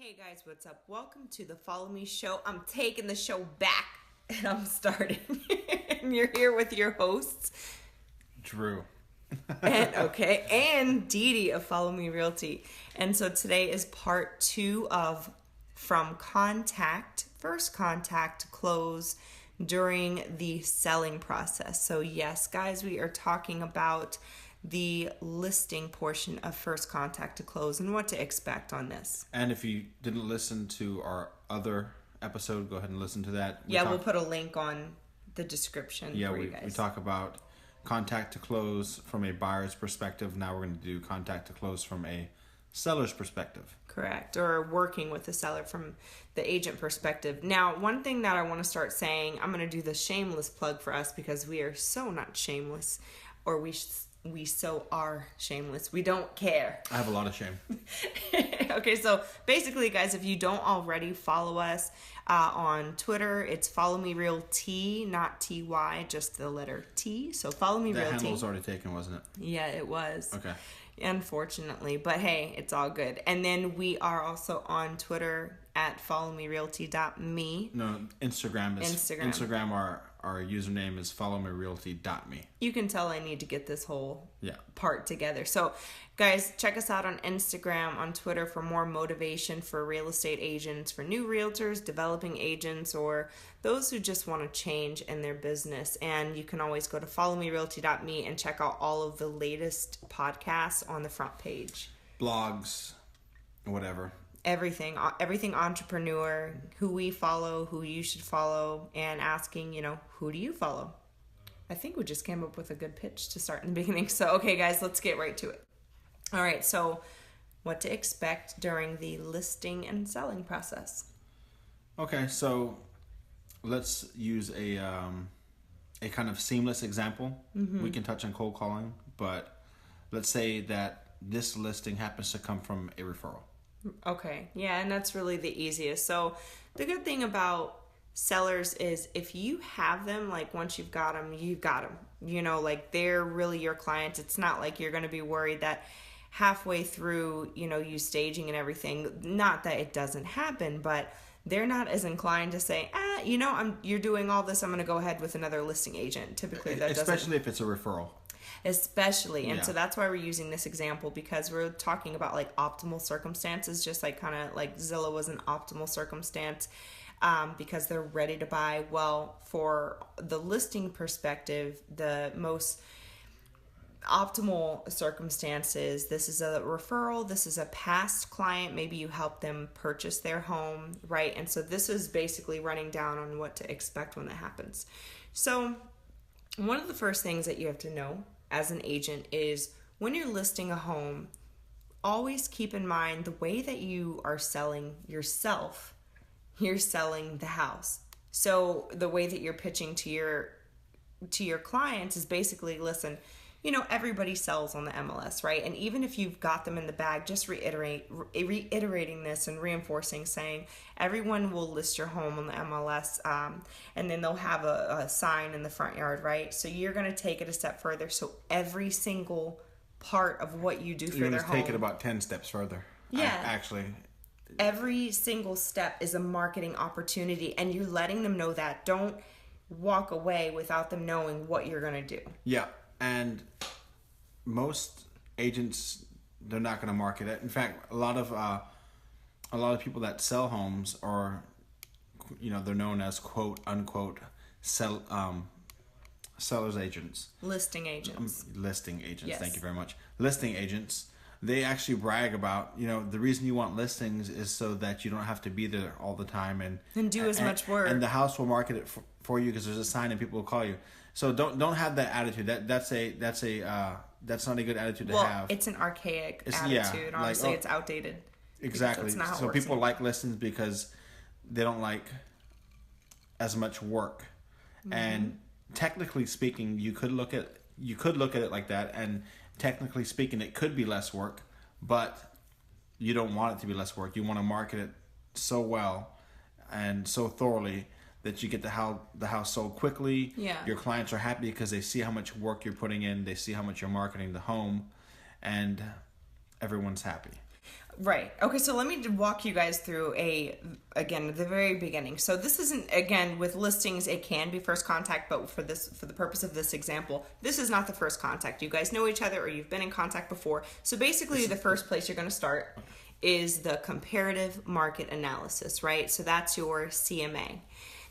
Hey guys, what's up? Welcome to the Follow Me Show. I'm taking the show back and I'm starting. And you're here with your hosts, Drew. and Dee Dee of Follow Me Realty. And so today is part 2 of from first contact to close during the selling process. So yes, guys, we are talking about the listing portion of first contact to close and what to expect on this. And if you didn't listen to our other episode, go ahead and listen to that. We'll put a link on the description for you guys. We talk about contact to close from a buyer's perspective. Now we're going to do contact to close from a seller's perspective. Correct. Or working with the seller from the agent perspective. Now, one thing that I want to start saying, I'm going to do the shameless plug for us because we are so not shameless, or we so are shameless. We don't care. I have a lot of shame. Okay, so basically, guys, if you don't already follow us on Twitter, it's Follow Me Realty, not TY, just the letter T. So Follow Me Realty. The handle was already taken, wasn't it? Yeah, it was. Okay. Unfortunately, but hey, it's all good. And then we are also on Twitter at followmerealty.me. No, Instagram. Our username is followmerealty.me. You can tell I need to get this whole part together. So, guys, check us out on Instagram, on Twitter for more motivation for real estate agents, for new realtors, developing agents, or those who just want to change in their business. And you can always go to followmerealty.me and check out all of the latest podcasts on the front page. Blogs, whatever. Everything entrepreneur, who we follow, who you should follow, and asking, who do you follow? I think we just came up with a good pitch to start in the beginning. So, okay, guys, let's get right to it. All right, so what to expect during the listing and selling process. Okay, so let's use a kind of seamless example. Mm-hmm. We can touch on cold calling, but let's say that this listing happens to come from a referral. Okay. Yeah, and that's really the easiest. So the good thing about sellers is if you have them, like once you've got them, you've got them. Like they're really your clients. It's not like you're going to be worried that halfway through, you staging and everything, not that it doesn't happen, but they're not as inclined to say, you're doing all this, I'm going to go ahead with another listing agent. Typically that doesn't. Especially if it's a referral. Especially. And so that's why we're using this example, because we're talking about like optimal circumstances, just like kind of like Zillow was an optimal circumstance, because they're ready to buy. Well, for the listing perspective, the most optimal circumstances, this is a referral, this is a past client, maybe you help them purchase their home, right? And so this is basically running down on what to expect when that happens. So one of the first things that you have to know as an agent is when you're listing a home, always keep in mind the way that you are selling yourself, you're selling the house. So the way that you're pitching to your clients is basically, listen, everybody sells on the MLS, right? And even if you've got them in the bag, just reiterating this and reinforcing, saying everyone will list your home on the MLS, and then they'll have a sign in the front yard, right? So you're going to take it a step further. So every single part of what you do for their home. Take it about 10 steps further. Yeah. Actually. Every single step is a marketing opportunity, and you're letting them know that. Don't walk away without them knowing what you're going to do. Yeah. And most agents, they're not going to market it. In fact, a lot of people that sell homes are, they're known as quote unquote sellers agents. Listing agents. Yes. Thank you very much. Listing agents. They actually brag about, the reason you want listings is so that you don't have to be there all the time and do as much work. And the house will market it for you because there's a sign and people will call you. So don't have that attitude. That's not a good attitude to have. It's an archaic attitude. Honestly, it's outdated. Exactly. So people like listings because they don't like as much work. Mm-hmm. And technically speaking, you could look at it like that, and technically speaking, it could be less work, but you don't want it to be less work. You want to market it so well and so thoroughly that you get the house sold quickly. Yeah. Your clients are happy because they see how much work you're putting in. They see how much you're marketing the home, and everyone's happy. Right. Okay, so let me walk you guys through again, the very beginning. So this isn't, again, with listings, it can be first contact, but for the purpose of this example, this is not the first contact. You guys know each other or you've been in contact before. So basically the first place you're going to start is the comparative market analysis, right? So that's your CMA.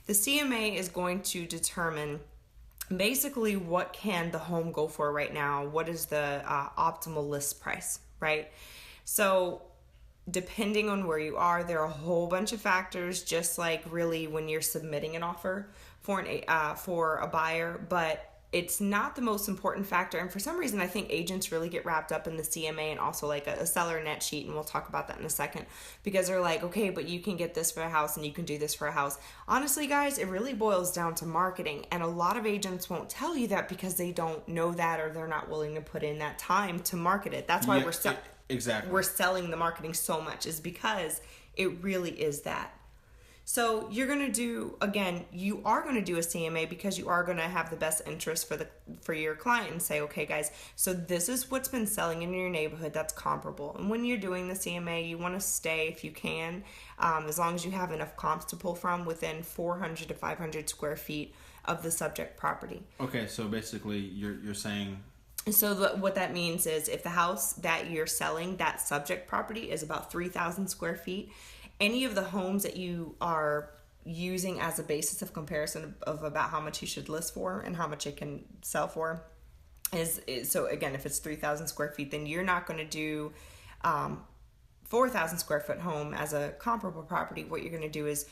The CMA is going to determine basically what can the home go for right now? What is the optimal list price, right? So depending on where you are, there are a whole bunch of factors, just like really when you're submitting an offer for a buyer, but it's not the most important factor. And for some reason, I think agents really get wrapped up in the CMA and also like a seller net sheet, and we'll talk about that in a second, because they're like, okay, but you can get this for a house and you can do this for a house. Honestly, guys, it really boils down to marketing, and a lot of agents won't tell you that because they don't know that, or they're not willing to put in that time to market it. That's why we're selling the marketing so much, is because it really is that. So you're going to do, again, you are going to do a CMA because you are going to have the best interest for your client and say, okay, guys, so this is what's been selling in your neighborhood that's comparable. And when you're doing the CMA, you want to stay, if you can, as long as you have enough comps to pull from, within 400 to 500 square feet of the subject property. Okay, so basically you're saying... So what that means is if the house that you're selling, that subject property, is about 3,000 square feet, any of the homes that you are using as a basis of comparison of about how much you should list for and how much it can sell for is so again, if it's 3,000 square feet, then you're not going to do 4,000 square foot home as a comparable property. What you're going to do is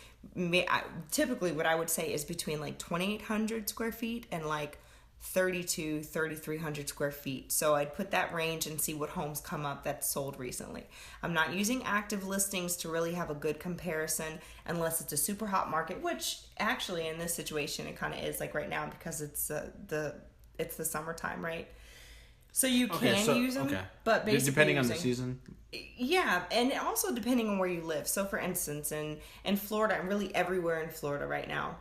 typically what I would say is between like 2,800 square feet and like 3,300 square feet. So I'd put that range and see what homes come up that's sold recently. I'm not using active listings to really have a good comparison unless it's a super hot market, which actually in this situation it kind of is, like right now, because it's the summertime, right? So you can use them, but basically depending on the season. Yeah, and also depending on where you live. So for instance, in Florida, and really everywhere in Florida right now,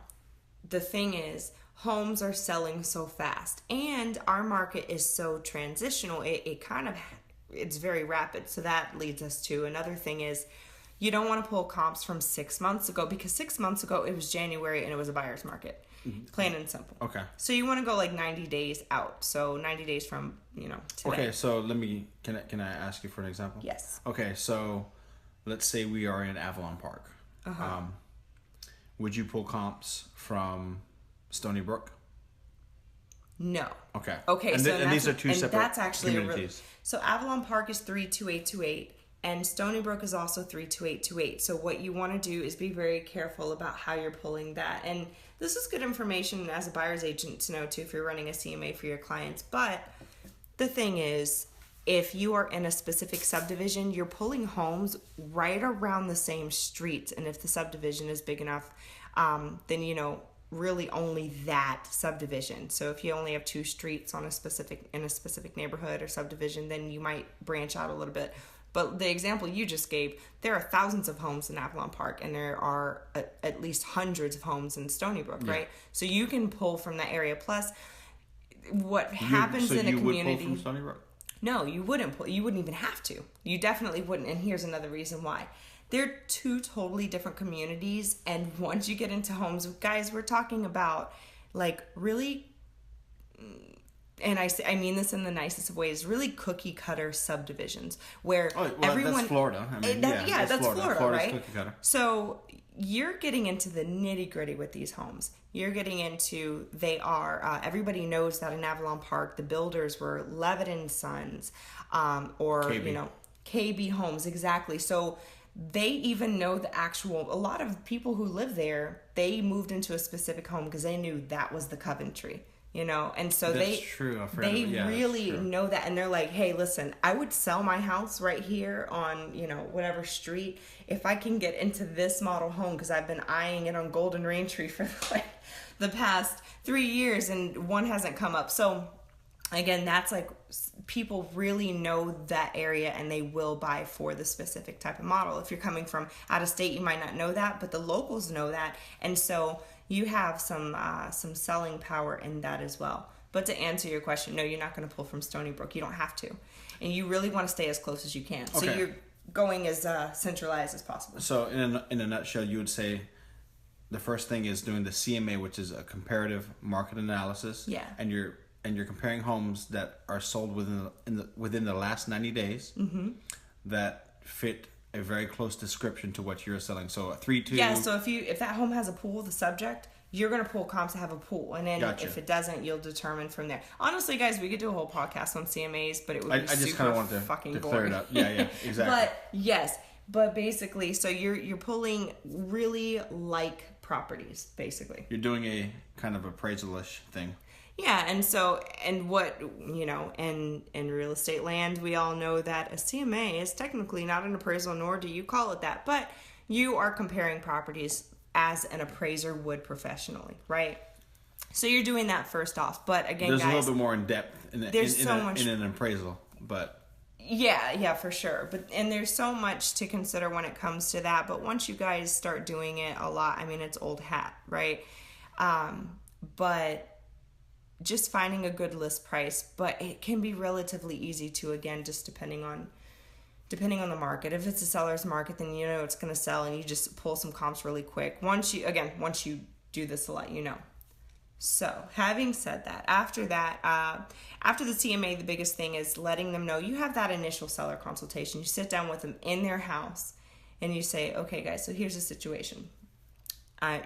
the thing is, homes are selling so fast, and our market is so transitional. It's very rapid. So that leads us to another thing is, you don't want to pull comps from 6 months ago, because 6 months ago it was January and it was a buyer's market. Plain and simple. Okay. So you want to go like 90 days out. So 90 days from, today. Okay, so can I ask you for an example? Yes. Okay, so let's say we are in Avalon Park. Uh-huh. Would you pull comps from Stony Brook? No. Okay. Okay. And, so and these are two separate that's actually communities. So Avalon Park is 32828, and Stony Brook is also 32828. So what you want to do is be very careful about how you're pulling that. And this is good information as a buyer's agent to know too, if you're running a CMA for your clients. But the thing is, if you are in a specific subdivision, you're pulling homes right around the same streets. And if the subdivision is big enough, then really only that subdivision. So if you only have 2 streets in a specific neighborhood or subdivision, then you might branch out a little bit. But the example you just gave, there are thousands of homes in Avalon Park, and there are at least hundreds of homes in Stony Brook, right? So you can pull from that area. Plus, what happens in a community... So you would pull from Stony Brook? No, you wouldn't pull. You wouldn't even have to. You definitely wouldn't. And here's another reason why. They're 2 totally different communities, and once you get into homes, guys, we're talking about like really, and I mean this in the nicest of ways, really cookie cutter subdivisions where everyone. That's Florida. I mean, that's Florida, Florida's right? Cookie cutter. So you're getting into the nitty gritty with these homes. You're getting into, everybody knows that in Avalon Park, the builders were Levitt and Sons, or KB. KB Homes, exactly. So they even know a lot of people who live there, they moved into a specific home because they knew that was the Coventry, and so that's true. They really know that, and they're like, hey, listen, I would sell my house right here on, whatever street if I can get into this model home, because I've been eyeing it on Golden Rain Tree for like the past 3 years and one hasn't come up. So again, that's like, people really know that area and they will buy for the specific type of model. If you're coming from out of state, you might not know that, but the locals know that. And so you have some selling power in that as well. But to answer your question, no, you're not going to pull from Stony Brook. You don't have to. And you really want to stay as close as you can. Okay. So going as centralized as possible. So in a nutshell, you would say the first thing is doing the CMA, which is a comparative market analysis. Yeah. And you're comparing homes that are sold within the last 90 days that fit a very close description to what you're selling. So a 3-2. Yeah. So if that home has a pool, the subject, you're going to pull comps that have a pool. And then if it doesn't, you'll determine from there. Honestly, guys, we could do a whole podcast on CMAs, but it would be I just kind of wanted to clear it up. Yeah, exactly. But yes, but basically, so you're pulling really like properties, basically. You're doing a kind of appraisal-ish thing. Yeah, and what, in real estate land, we all know that a CMA is technically not an appraisal, nor do you call it that, but you are comparing properties as an appraiser would professionally, right? So you're doing that first off. But again, there's guys, a little bit more in depth in an appraisal, but yeah, for sure. And there's so much to consider when it comes to that. But once you guys start doing it a lot, I mean, it's old hat, right? But just finding a good list price, but it can be relatively easy to, again, just depending on the market. If it's a seller's market, then you know it's going to sell, and you just pull some comps really quick. Once you do this a lot, So, having said that, after the CMA, the biggest thing is letting them know you have that initial seller consultation. You sit down with them in their house, and you say, okay, guys, so here's the situation.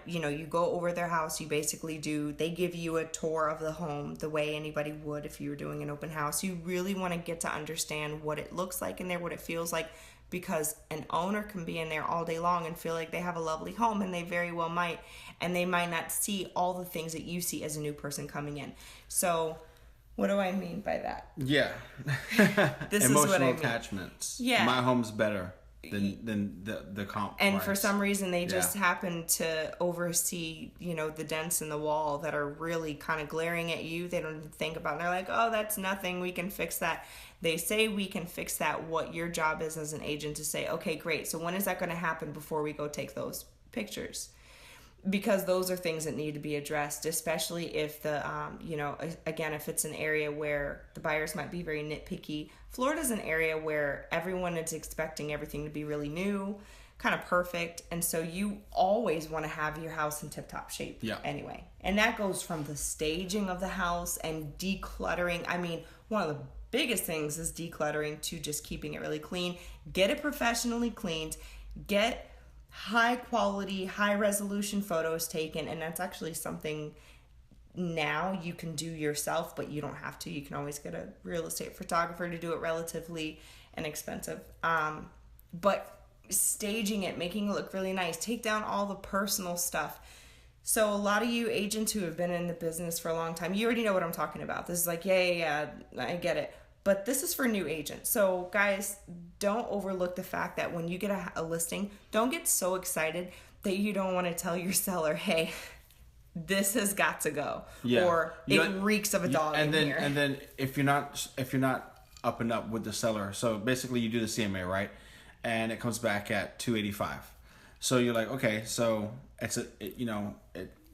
You go over their house. You basically they give you a tour of the home the way anybody would if you were doing an open house. You really want to get to understand what it looks like in there, what it feels like, because an owner can be in there all day long and feel like they have a lovely home, and they very well might, and they might not see all the things that you see as a new person coming in. So what do I mean by that? Yeah. This Emotional is what I mean. Attachments. Yeah. My home's better than the comp and price. For some reason they just happen to oversee the dents in the wall that are really kind of glaring at you. They don't even think about it. They're like, oh, that's nothing, we can fix that. They say we can fix that. What your job is as an agent to say, okay, great, so when is that going to happen before we go take those pictures? Because those are things that need to be addressed, especially if again, if it's an area where the buyers might be very nitpicky. Florida's an area where everyone is expecting everything to be really new, kind of perfect. And so you always want to have your house in tip-top shape anyway. And that goes from the staging of the house and decluttering. I mean, one of the biggest things is decluttering to just keeping it really clean. Get it professionally cleaned. Get high quality, high resolution photos taken, and that's actually something now you can do yourself, but you don't have to. You can always get a real estate photographer to do it relatively inexpensive. But staging it, making it look really nice, take down all the personal stuff. So a lot of you agents who have been in the business for a long time, you already know what I'm talking about. This is like, yeah, I get it. But this is for new agents. So guys, don't overlook the fact that when you get a listing, don't get so excited that you don't want to tell your seller, hey, this has got to go. Yeah. Or it reeks of a dog in here. And then if you're not up and up with the seller, so basically you do the CMA, right? And it comes back at $285. So you're like, okay, so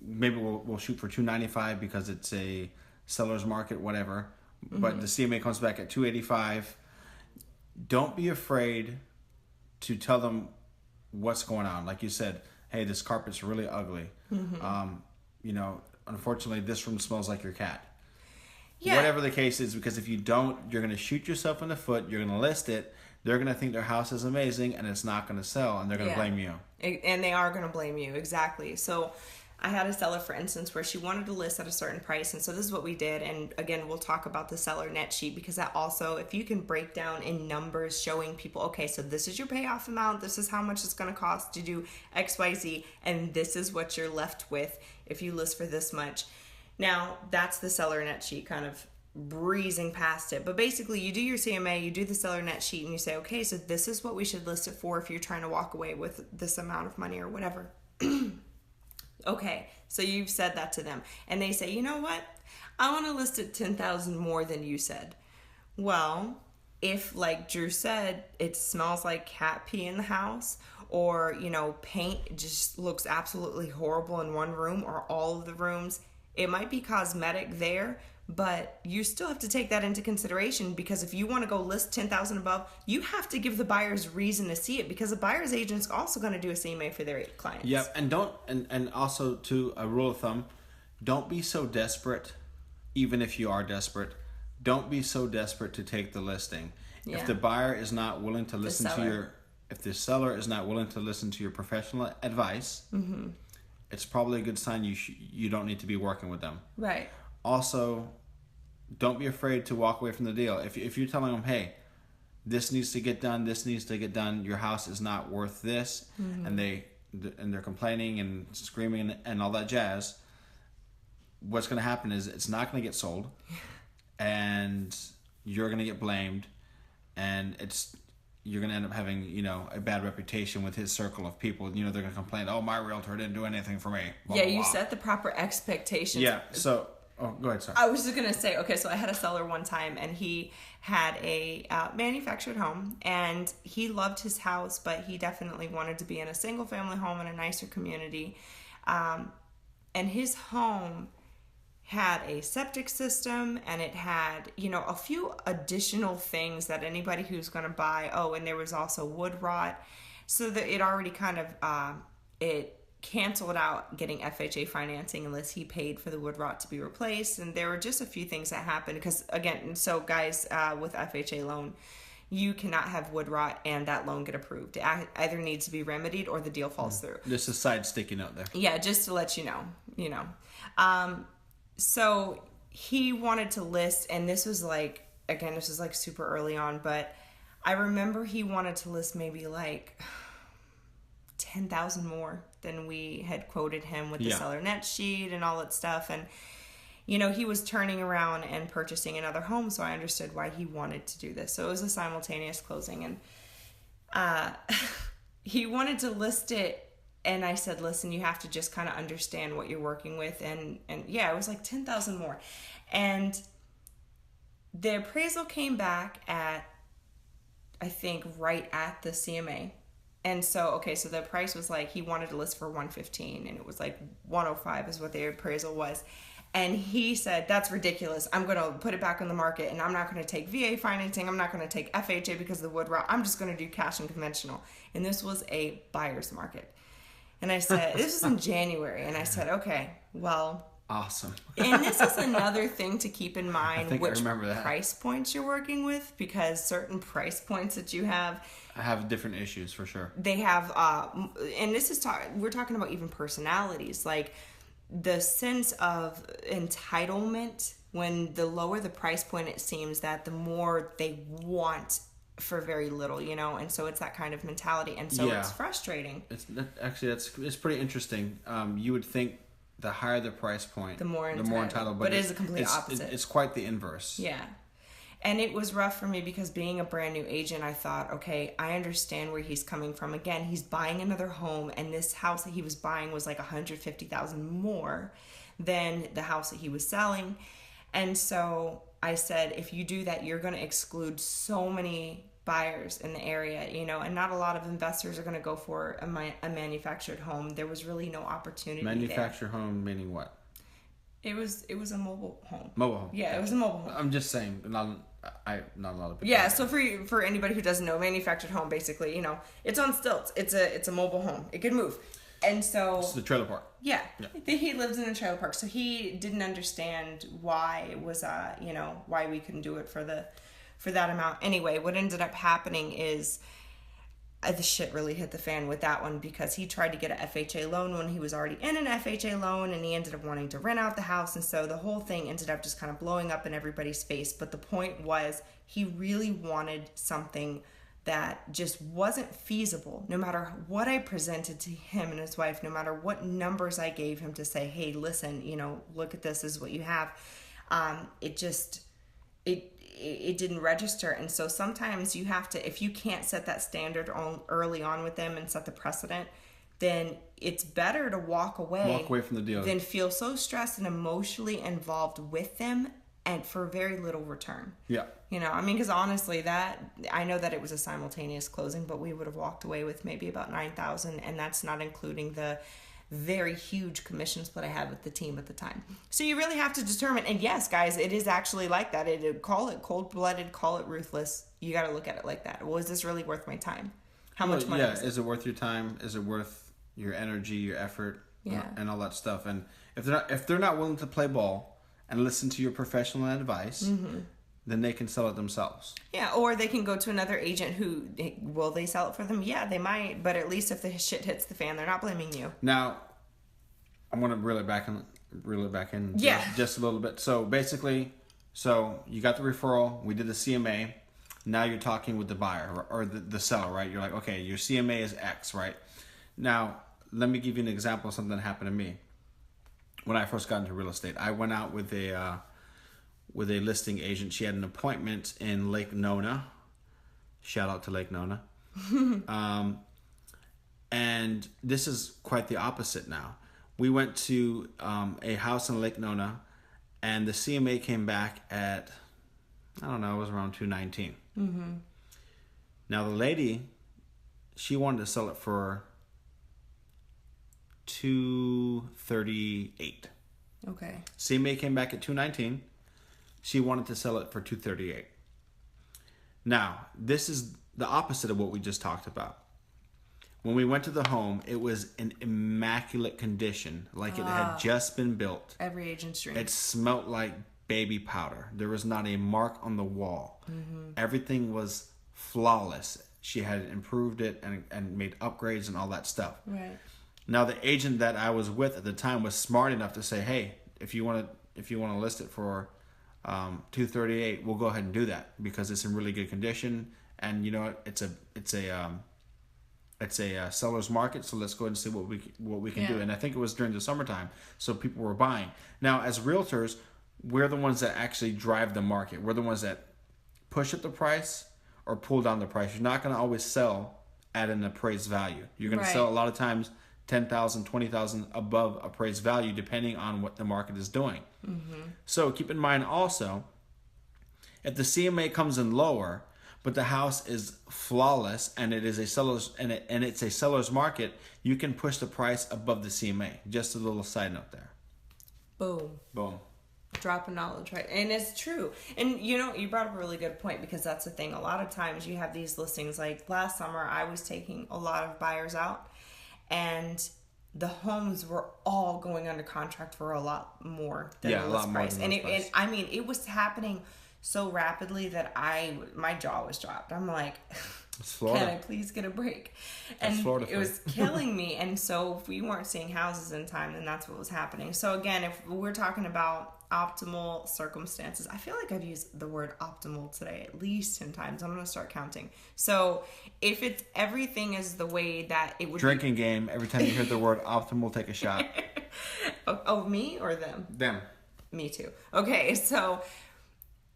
maybe we'll shoot for $295 because it's a seller's market, whatever. But the CMA comes back at $285. Don't be afraid to tell them what's going on. Like you said, hey, this carpet's really ugly. Unfortunately, this room smells like your cat. Yeah. Whatever the case is, because if you don't, you're going to shoot yourself in the foot. You're going to list it. They're going to think their house is amazing, and it's not going to sell, and they're going to blame you. And they are going to blame you, exactly. So I had a seller, for instance, where she wanted to list at a certain price, and so this is what we did. And again, we'll talk about the seller net sheet, because that also, if you can break down in numbers showing people, okay, so this is your payoff amount, this is how much it's going to cost to do XYZ, and this is what you're left with if you list for this much. Now, that's the seller net sheet, kind of breezing past it. But basically, you do your CMA, you do the seller net sheet, and you say, okay, so this is what we should list it for if you're trying to walk away with this amount of money or whatever. Okay, so you've said that to them, and they say, you know what? I want to list it $10,000 more than you said. Well, if, like Drew said, it smells like cat pee in the house, or paint just looks absolutely horrible in one room or all of the rooms, It might be cosmetic there, but you still have to take that into consideration, because if you want to go list 10,000 above, you have to give the buyers reason to see it, because the buyer's agent's also going to do a CMA for their clients. Yep, and also to a rule of thumb, don't be so desperate, even if you are desperate, don't be so desperate to take the listing. Yeah. If the buyer is not willing to listen if the seller is not willing to listen to your professional advice, it's probably a good sign you don't need to be working with them. Right. Also, don't be afraid to walk away from the deal. If you're telling them, hey, this needs to get done, your house is not worth this, and they're complaining and screaming and all that jazz, what's going to happen is it's not going to get sold, and you're going to get blamed, and you're going to end up having, a bad reputation with his circle of people. They're going to complain, oh, my realtor didn't do anything for me. Blah, yeah, blah, you blah. set the proper expectations. Yeah, so... Oh, go ahead, sorry. I was just going to say, okay, so I had a seller one time, and he had a manufactured home, and he loved his house, but he definitely wanted to be in a single-family home in a nicer community. And his home had a septic system, and it had, a few additional things that anybody who's going to buy, and there was also wood rot, so that it already kind of, it canceled out getting FHA financing unless he paid for the wood rot to be replaced. And there were just a few things that happened, because again, so guys, with FHA loan, you cannot have wood rot and that loan get approved. It either needs to be remedied or the deal falls through. Just a side sticky note there. Yeah, just to let you know. So he wanted to list, and this was like super early on, but I remember he wanted to list maybe like 10,000 more than we had quoted him with the seller net sheet and all that stuff. And, he was turning around and purchasing another home. So I understood why he wanted to do this. So it was a simultaneous closing, and, he wanted to list it. And I said, listen, you have to just kind of understand what you're working with. And yeah, it was like 10,000 more. And the appraisal came back at, I think, right at the CMA. And so the price was like, he wanted to list for $115, and it was like $105 is what the appraisal was. And he said, that's ridiculous. I'm going to put it back on the market, and I'm not going to take VA financing. I'm not going to take FHA because of the wood rot. I'm just going to do cash and conventional. And this was a buyer's market. And I said, this was in January. And I said, okay, well. Awesome. And this is another thing to keep in mind, which that. Price points you're working with, because certain price points that you have. I have different issues for sure. They have, and this is, we're talking about even personalities, like the sense of entitlement. When the lower the price point, it seems that the more they want for very little, and so it's that kind of mentality, and so it's frustrating. It's pretty interesting. You would think the higher the price point, the more entitled, but it is the complete opposite. It's quite the inverse. Yeah. And it was rough for me, because being a brand new agent, I thought, okay, I understand where he's coming from. Again, he's buying another home, and this house that he was buying was like $150,000 more than the house that he was selling. And so I said, if you do that, you're going to exclude so many buyers in the area, and not a lot of investors are going to go for a manufactured home. There was really no opportunity. Manufactured home meaning what? It was a mobile home. Mobile home. Yeah, it was a mobile home. I'm just saying, not a lot of people. Yeah, so for anybody who doesn't know, manufactured home, basically, it's on stilts. It's a mobile home. It can move. And so it's the trailer park. Yeah. He lives in a trailer park, so he didn't understand why it was why we couldn't do it for that amount. Anyway, what ended up happening is the shit really hit the fan with that one, because he tried to get an FHA loan when he was already in an FHA loan, and he ended up wanting to rent out the house, and so the whole thing ended up just kind of blowing up in everybody's face. But the point was, he really wanted something that just wasn't feasible. No matter what I presented to him and his wife, no matter what numbers I gave him to say, hey, listen, look at this is what you have, it didn't register. And so sometimes you have to, if you can't set that standard early on with them and set the precedent, then it's better to walk away from the deal than feel so stressed and emotionally involved with them and for very little return. Yeah. Because honestly, I know that it was a simultaneous closing, but we would have walked away with maybe about $9,000, and that's not including the very huge commission split I had with the team at the time. So you really have to determine, and yes, guys, it is actually like that. Call it cold-blooded, call it ruthless. You got to look at it like that. Well, is this really worth my time? How much money? Yeah, is it worth your time? Is it worth your energy, your effort, and all that stuff? And if they're not willing to play ball and listen to your professional advice, then they can sell it themselves. Yeah, or they can go to another agent who, will they sell it for them? Yeah, they might, but at least if the shit hits the fan, they're not blaming you. Now, I want to reel it back in just a little bit. So basically, you got the referral, we did the CMA, now you're talking with the buyer or the seller, right? You're like, okay, your CMA is X, right? Now, let me give you an example of something that happened to me. When I first got into real estate, I went out with a listing agent. She had an appointment in Lake Nona. Shout out to Lake Nona. And this is quite the opposite now. We went to a house in Lake Nona, and the CMA came back at, I don't know, it was around 219. Now the lady, she wanted to sell it for 238. Okay. CMA came back at 219. She wanted to sell it for 238. Now, this is the opposite of what we just talked about. When we went to the home, it was in immaculate condition, like it had just been built. Every agent's dream. It smelled like baby powder. There was not a mark on the wall. Everything was flawless. She had improved it and made upgrades and all that stuff. Right. Now, the agent that I was with at the time was smart enough to say, "Hey, if you want to list it for 238, we'll go ahead and do that because it's in really good condition, and you know it's a seller's market, so let's go ahead and see what we can do." And I think it was during the summertime, so people were buying. Now, as realtors, we're the ones that actually drive the market. We're the ones that push up the price or pull down the price. You're not going to always sell at an appraised value. You're going to sell a lot of times 10,000, 20,000 above appraised value, depending on what the market is doing. So keep in mind also, if the CMA comes in lower, but the house is flawless and it is a seller's and it's a seller's market, you can push the price above the CMA. Just a little side note there. Boom. Boom. Drop of knowledge, right? And it's true. And you know, you brought up a really good point, because that's the thing. A lot of times you have these listings, like last summer I was taking a lot of buyers out, and the homes were all going under contract for a lot more than the list price. And I mean, it was happening so rapidly that my jaw was dropped. I'm like, can I please get a break? And it was killing me. And so if we weren't seeing houses in time, then that's what was happening. So again, if we're talking about optimal circumstances, I feel like I've used the word optimal today at least 10 times. I'm going to start counting. So if it's everything is the way that it would drinking game, every time you hear the word optimal, take a shot. Oh, me or them? Them. Me too. Okay, so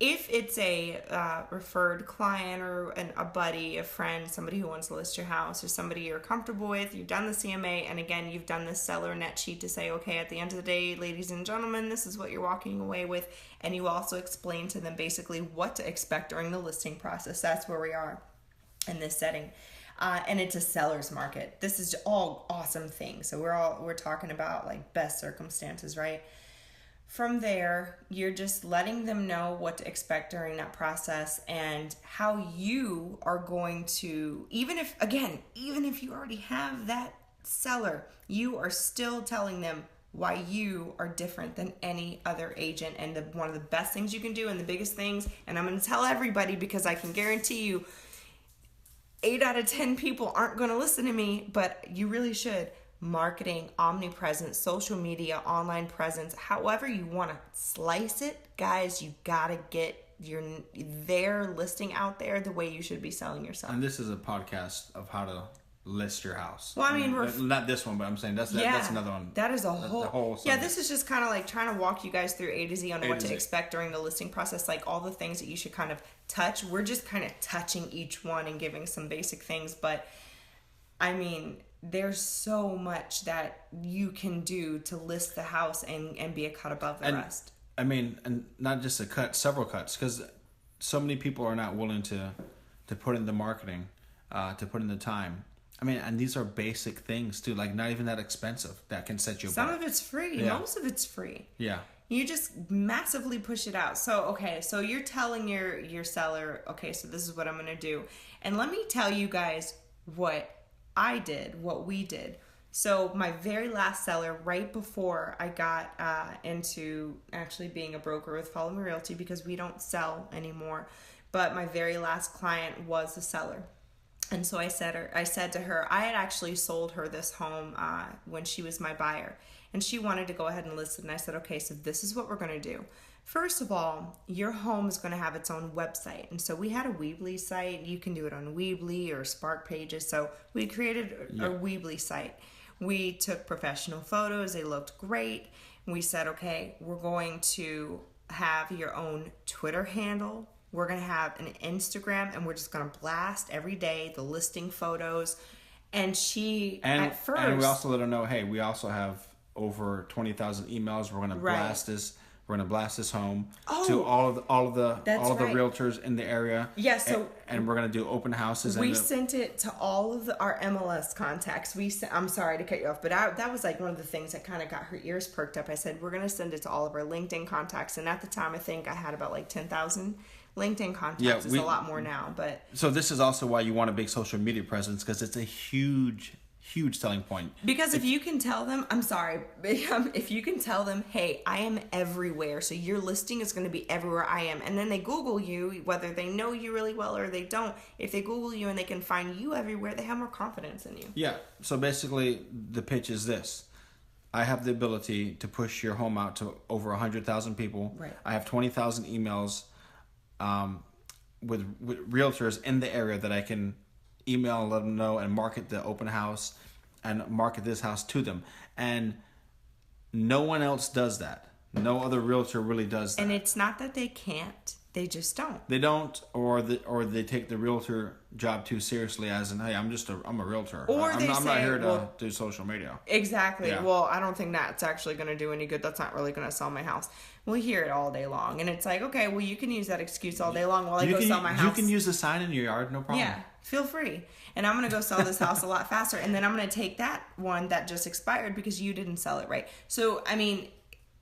if it's a referred client or a buddy, a friend, somebody who wants to list your house, or somebody you're comfortable with, you've done the CMA, and again, you've done this seller net sheet to say, okay, at the end of the day, ladies and gentlemen, this is what you're walking away with, and you also explain to them basically what to expect during the listing process. That's where we are in this setting. And it's a seller's market. This is all awesome things. So we're talking about like best circumstances, right? From there, you're just letting them know what to expect during that process and how you are going to, even if you already have that seller, you are still telling them why you are different than any other agent. And one of the best things you can do, and the biggest things, and I'm going to tell everybody because I can guarantee you 8 out of 10 people aren't going to listen to me, but you really should. Marketing, omnipresence, social media, online presence, however you want to slice it, guys, you gotta get their listing out there the way you should be selling yourself. And this is a podcast of how to list your house. Well, I mean, not this one, but I'm saying that's another one. That is a whole this is just kind of like trying to walk you guys through A to Z on what to expect during the listing process, like all the things that you should kind of touch. We're just kind of touching each one and giving some basic things, but I mean, there's so much that you can do to list the house and be a cut above the rest. I mean, and not just a cut, several cuts, because so many people are not willing to put in the marketing, to put in the time. I mean, and these are basic things too, like not even that expensive that can set you apart. Some of it's free. Yeah. Most of it's free. Yeah. You just massively push it out. So, okay, so you're telling your seller, okay, so this is what I'm going to do. And let me tell you guys what I did, what we did. So my very last seller, right before I got into actually being a broker with Follow Me Realty, because we don't sell anymore, but my very last client was a seller. And so I said to her, I had actually sold her this home when she was my buyer. And she wanted to go ahead and list it. And I said, okay, so this is what we're going to do. First of all, your home is going to have its own website. And so we had a Weebly site. You can do it on Weebly or Spark Pages. So we created a Weebly site. We took professional photos. They looked great. We said, okay, we're going to have your own Twitter handle. We're going to have an Instagram, and we're just going to blast every day the listing photos. And at first... And we also let her know, hey, we also have over 20,000 emails. We're going to blast this. We're going to blast this home to all of the realtors in the area. Yeah, so and we're going to do open houses. We sent it to all of our MLS contacts. I'm sorry to cut you off, but that was like one of the things that kind of got her ears perked up. I said, we're going to send it to all of our LinkedIn contacts. And at the time, I think I had about like 10,000 LinkedIn contacts. It's a lot more now. But so this is also why you want a big social media presence, because it's a huge selling point. Because if you can tell them, if you can tell them, hey, I am everywhere, so your listing is going to be everywhere I am, and then they Google you, whether they know you really well or they don't, if they Google you and they can find you everywhere, they have more confidence in you. Yeah, so basically the pitch is this. I have the ability to push your home out to over 100,000 people. Right. I have 20,000 emails with realtors in the area that I can email and let them know and market the open house and market this house to them. And no one else does that. No other realtor really does that. And it's not that they can't. They just don't. They don't, or they take the realtor job too seriously, as in, hey, I'm a realtor. Or I'm not here to do social media. Exactly. Yeah. Well, I don't think that's actually going to do any good. That's not really going to sell my house. We hear it all day long, and it's like, okay, well, you can use that excuse all day long while I go sell my house. You can use the sign in your yard, no problem. Yeah, feel free. And I'm going to go sell this house a lot faster, and then I'm going to take that one that just expired because you didn't sell it right. So, I mean,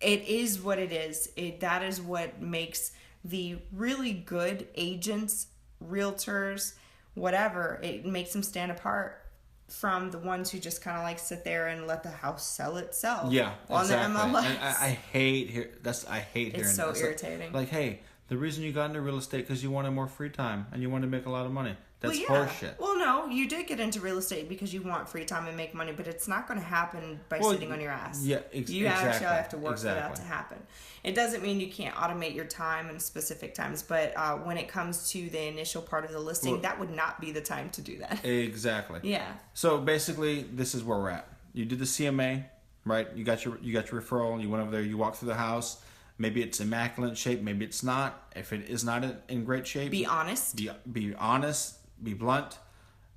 it is what it is. That is what makes the really good agents, realtors, whatever, it makes them stand apart from the ones who just kind of like sit there and let the house sell itself. Yeah, on exactly. the MLS. And I hate hearing it's so irritating. Like, hey, the reason you got into real estate because you wanted more free time and you wanted to make a lot of money. That's horseshit. Well, no, you did get into real estate because you want free time and make money, but it's not going to happen by sitting on your ass. Yeah, you actually have to work for that to happen. It doesn't mean you can't automate your time in specific times, but when it cocomes to the initial part of the listing, that would not be the time to do that. Exactly. Yeah. So basically, this is where we're at. You did the CMA, right? You got your referral. You went over there. You walked through the house. Maybe it's immaculate shape. Maybe it's not. If it is not in great shape, be honest. Be honest. Be blunt.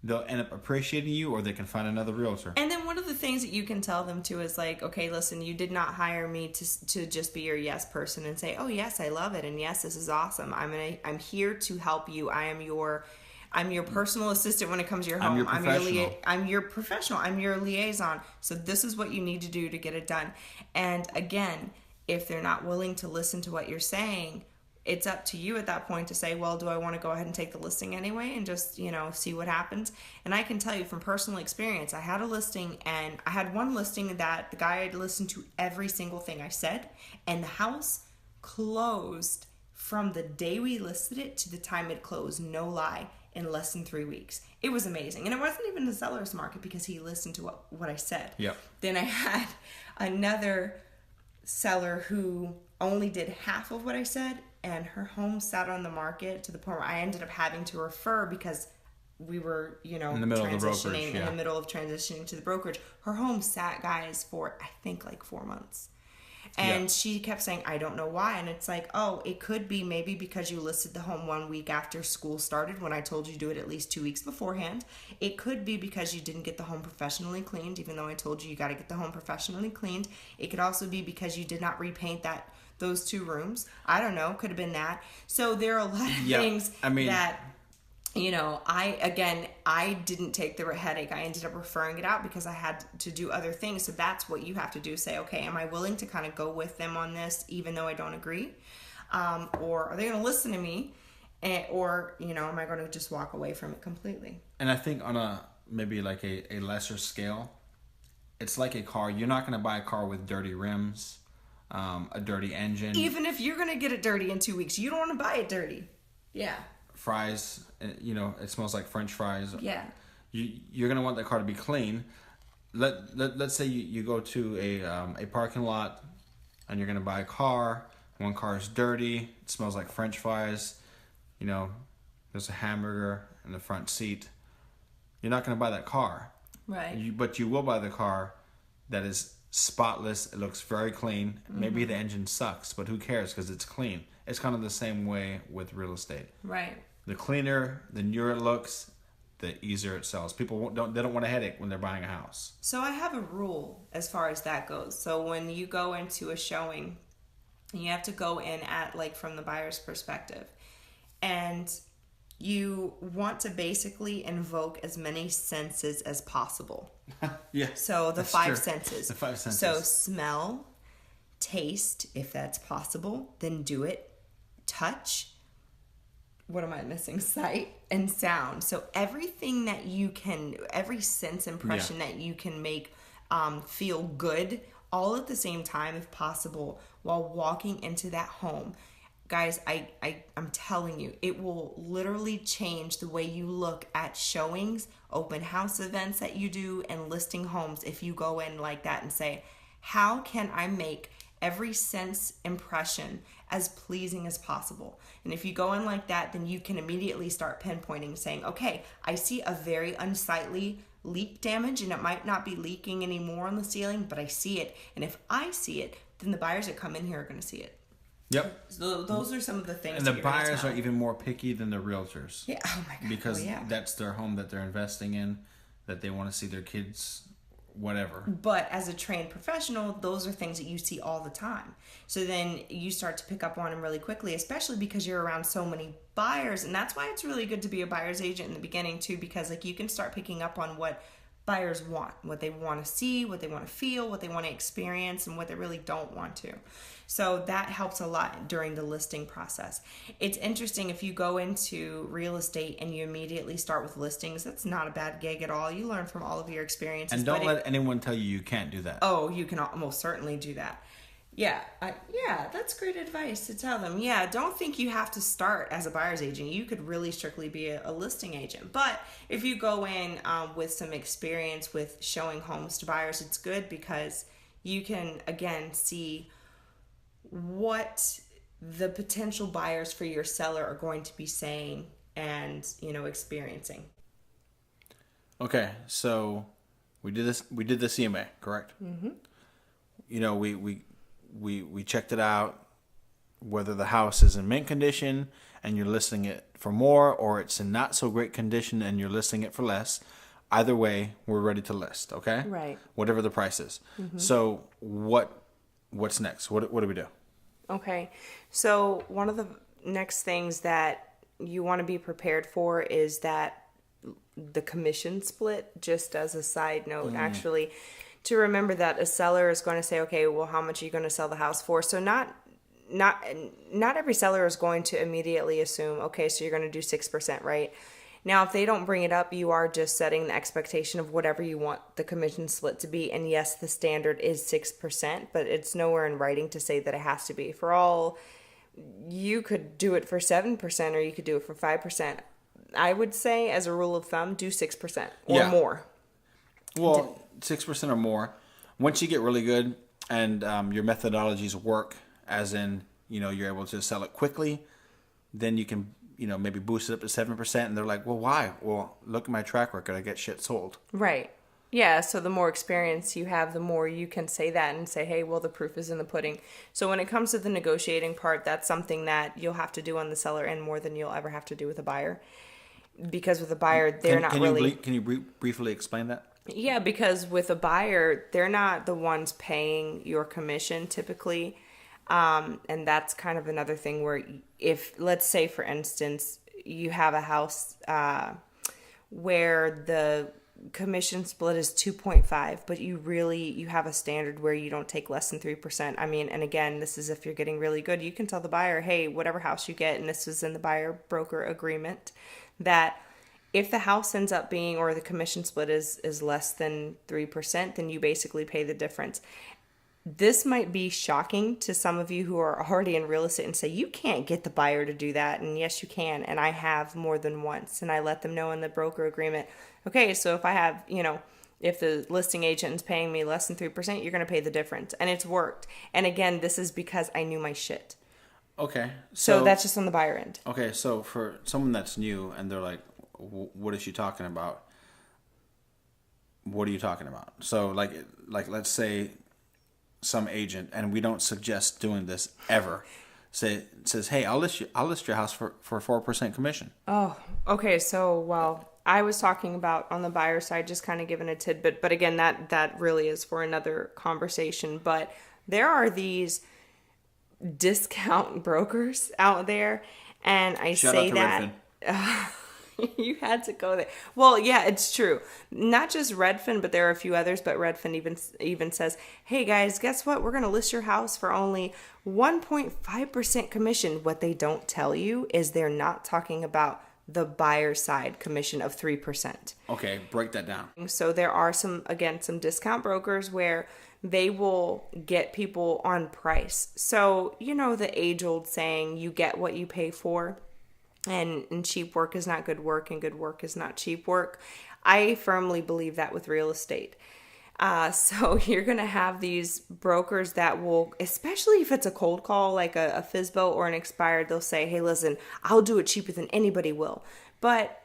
They'll end up appreciating you, or they can find another realtor. And then one of the things that you can tell them too is like, okay, listen, you did not hire me to just be your yes person and say, oh yes, I love it, and yes, this is awesome. I'm here to help you. I'm your personal assistant when it comes to your home. I'm your professional. I'm your liaison. So this is what you need to do to get it done. And again, if they're not willing to listen to what you're saying, it's up to you at that point to say, well, do I want to go ahead and take the listing anyway and just, see what happens? And I can tell you from personal experience, I had a listing, and I had one listing that the guy had listened to every single thing I said, and the house closed from the day we listed it to the time it closed, no lie, in less than 3 weeks. It was amazing. And it wasn't even the seller's market because he listened to what I said. Yep. Then I had another seller who only did half of what I said, and her home sat on the market to the point where I ended up having to refer because we were, in the middle of transitioning to the brokerage. Her home sat, guys, for I think like 4 months. And she kept saying, I don't know why. And it's like, oh, it could be maybe because you listed the home 1 week after school started when I told you to do it at least 2 weeks beforehand. It could be because you didn't get the home professionally cleaned, even though I told you got to get the home professionally cleaned. It could also be because you did not repaint those 2 rooms. I don't know. Could have been that. So there are a lot of things that I didn't take the headache. I ended up referring it out because I had to do other things. So that's what you have to do. Say, okay, am I willing to kind of go with them on this, even though I don't agree? Or are they going to listen to me? Or, am I going to just walk away from it completely? And I think on maybe like a lesser scale, it's like a car. You're not going to buy a car with dirty rims, a dirty engine. Even if you're going to get it dirty in 2 weeks, you don't want to buy it dirty. Yeah. Fries, it smells like French fries. Yeah. You're going to want that car to be clean. Let's say you go to a parking lot and you're going to buy a car. One car is dirty. It smells like French fries. There's a hamburger in the front seat. You're not going to buy that car. Right. But you will buy the car that is spotless. It looks very clean. Mm-hmm. Maybe the engine sucks, but who cares because it's clean. It's kind of the same way with real estate. Right. The cleaner, the newer it looks, the easier it sells. People don't want a headache when they're buying a house. So I have a rule as far as that goes. So when you go into a showing, you have to go in at from the buyer's perspective. And you want to basically invoke as many senses as possible. Yeah. So the five senses. The five senses. So smell, taste, if that's possible, then do it. Touch. What am I missing? Sight and sound. So everything that you can, every sense impression that you can make feel good, all at the same time if possible, while walking into that home. Guys, I'm telling you, it will literally change the way you look at showings, open house events that you do, and listing homes if you go in like that and say, how can I make every sense impression as pleasing as possible? And if you go in like that, then you can immediately start pinpointing, saying, okay, I see a very unsightly leak damage, and it might not be leaking anymore on the ceiling, but I see it. And if I see it, then the buyers that come in here are going to see it. Yep. So those are some of the things. And the buyers are even more picky than the realtors. Yeah. Oh my God. Because that's their home that they're investing in, that they want to see their kids, whatever. But as a trained professional, those are things that you see all the time. So then you start to pick up on them really quickly, especially because you're around so many buyers. And that's why it's really good to be a buyer's agent in the beginning too, because you can start picking up on what buyers want, what they want to see, what they want to feel, what they want to experience, and what they really don't want to. So that helps a lot during the listing process. It's interesting if you go into real estate and you immediately start with listings. That's not a bad gig at all. You learn from all of your experiences. And don't let anyone tell you can't do that. Oh, you can almost certainly do that. Yeah, that's great advice to tell them. Yeah, don't think you have to start as a buyer's agent. You could really strictly be a listing agent. But if you go in with some experience with showing homes to buyers, it's good because you can, again, see what the potential buyers for your seller are going to be saying and, experiencing. Okay, so we did the CMA, correct? Mm-hmm. We checked it out, whether the house is in mint condition and you're listing it for more, or it's in not so great condition and you're listing it for less. Either way, we're ready to list, okay? Right. Whatever the price is. Mm-hmm. So what's next? What do we do? Okay. So one of the next things that you want to be prepared for is that the commission split, just as a side note, actually, to remember that a seller is going to say, okay, well, how much are you going to sell the house for? So not every seller is going to immediately assume, okay, so you're going to do 6%, right? Now, if they don't bring it up, you are just setting the expectation of whatever you want the commission split to be. And yes, the standard is 6%, but it's nowhere in writing to say that it has to be. For all, you could do it for 7% or you could do it for 5%. I would say, as a rule of thumb, do 6% or more. Well, 6% or more. Once you get really good and your methodologies work, as in, you're able to sell it quickly, then you can maybe boost it up to 7%, and they're like, well, why? Well, look at my track record. I get shit sold. Right. Yeah, so the more experience you have, the more you can say that and say, hey, well, the proof is in the pudding. So when it comes to the negotiating part, that's something that you'll have to do on the seller end more than you'll ever have to do with a buyer. Because with a buyer, they're not really... Can you briefly explain that? Yeah, because with a buyer, they're not the ones paying your commission typically. And that's kind of another thing where if, let's say, for instance, you have a house where the commission split is 2.5, but you have a standard where you don't take less than 3%. I mean, and again, this is if you're getting really good, you can tell the buyer, hey, whatever house you get, and this was in the buyer broker agreement, that if the house ends up being, or the commission split is less than 3%, then you basically pay the difference. This might be shocking to some of you who are already in real estate and say, you can't get the buyer to do that. And yes, you can. And I have more than once. And I let them know in the broker agreement, okay, so if I have, if the listing agent is paying me less than 3%, you're going to pay the difference. And it's worked. And again, this is because I knew my shit. Okay. So that's just on the buyer end. Okay. So for someone that's new and they're like, what is she talking about? What are you talking about? So like let's say some agent, and we don't suggest doing this ever, says, hey, I'll list your house for 4% commission. Oh, okay. So, well, I was talking about on the buyer side, just kind of giving a tidbit, but again, that really is for another conversation. But there are these discount brokers out there, and I Shout say out to that Redfin. You had to go there. Well, yeah, it's true. Not just Redfin, but there are a few others. But Redfin even says, hey guys, guess what? We're going to list your house for only 1.5% commission. What they don't tell you is they're not talking about the buyer side commission of 3%. Okay, break that down. So there are some discount brokers where they will get people on price. So, the age-old saying, you get what you pay for. And cheap work is not good work, and good work is not cheap work. I firmly believe that with real estate. So you're going to have these brokers that will, especially if it's a cold call, like a FSBO or an expired, they'll say, hey, listen, I'll do it cheaper than anybody will. But,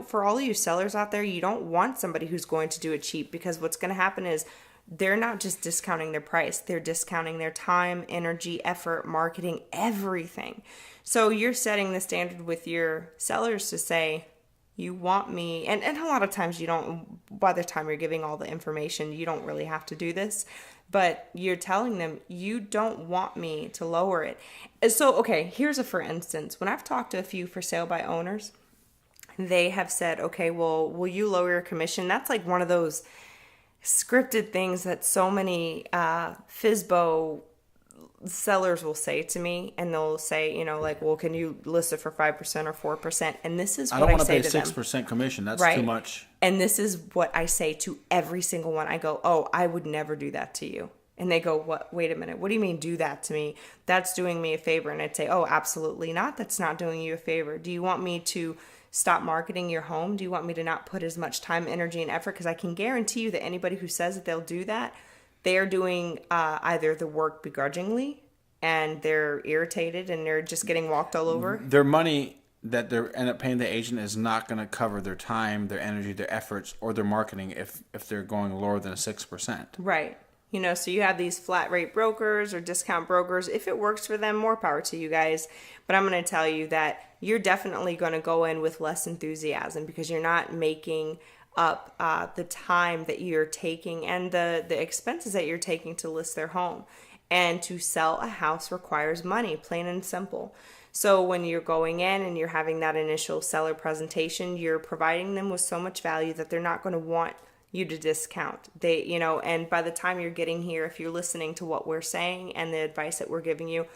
for all of you sellers out there, you don't want somebody who's going to do it cheap, because what's going to happen is they're not just discounting their price. They're discounting their time, energy, effort, marketing, everything. So you're setting the standard with your sellers to say, you want me, and a lot of times you don't, by the time you're giving all the information, you don't really have to do this, but you're telling them you don't want me to lower it. So, okay, here's a for instance. When I've talked to a few for sale by owners, they have said, okay, well, will you lower your commission? That's like one of those scripted things that so many FSBO sellers will say to me, and they'll say, well, can you list it for 5% or 4%? And this is what I say to them. I don't want to pay 6% commission. That's right? Too much. And this is what I say to every single one. I go, oh, I would never do that to you. And they go, what? Wait a minute. What do you mean do that to me? That's doing me a favor. And I'd say, oh, absolutely not. That's not doing you a favor. Do you want me to stop marketing your home? Do you want me to not put as much time, energy, and effort? Because I can guarantee you that anybody who says that they'll do that, they are doing either the work begrudgingly, and they're irritated, and they're just getting walked all over. Their money that they end up paying the agent is not going to cover their time, their energy, their efforts, or their marketing if they're going lower than a 6%. Right. So you have these flat rate brokers or discount brokers. If it works for them, more power to you guys. But I'm going to tell you that you're definitely going to go in with less enthusiasm, because you're not making up the time that you're taking and the expenses that you're taking to list their home. And to sell a house requires money, plain and simple. So when you're going in and you're having that initial seller presentation, you're providing them with so much value that they're not going to want you to discount. And by the time you're getting here, if you're listening to what we're saying and the advice that we're giving you,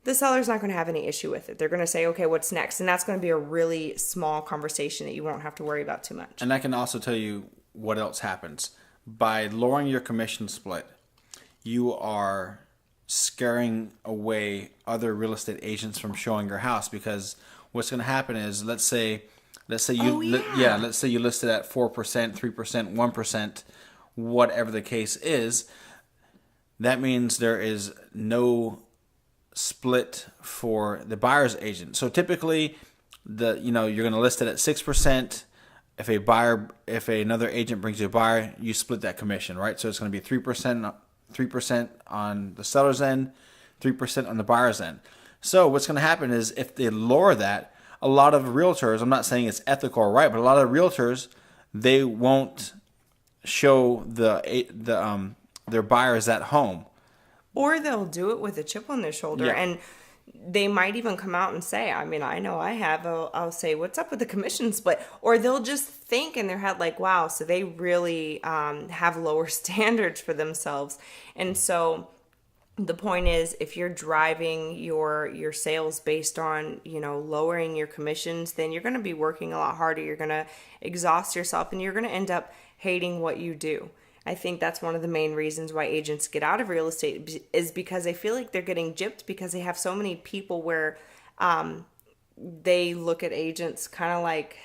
the seller's not going to have any issue with it. They're going to say, okay, what's next? And that's going to be a really small conversation that you won't have to worry about too much. And I can also tell you what else happens. By lowering your commission split, you are scaring away other real estate agents from showing your house, because what's going to happen is, let's say you list it at 4%, 3%, 1%, whatever the case is. That means there is no split for the buyer's agent. So typically, you're going to list it at 6%. If another agent brings you a buyer, you split that commission, right? So it's going to be 3% on the seller's end, 3% on the buyer's end. So what's going to happen is, if they lower that, a lot of realtors, I'm not saying it's ethical or right, but a lot of realtors, they won't show their buyers at home. Or they'll do it with a chip on their shoulder. Yeah. And they might even come out and say, I mean, I know I have, I'll say, what's up with the commission split? Or they'll just think in their head like, wow, so they really have lower standards for themselves. And so the point is, if you're driving your sales based on, lowering your commissions, then you're going to be working a lot harder. You're going to exhaust yourself, and you're going to end up hating what you do. I think that's one of the main reasons why agents get out of real estate, is because they feel like they're getting gypped, because they have so many people where they look at agents kind of like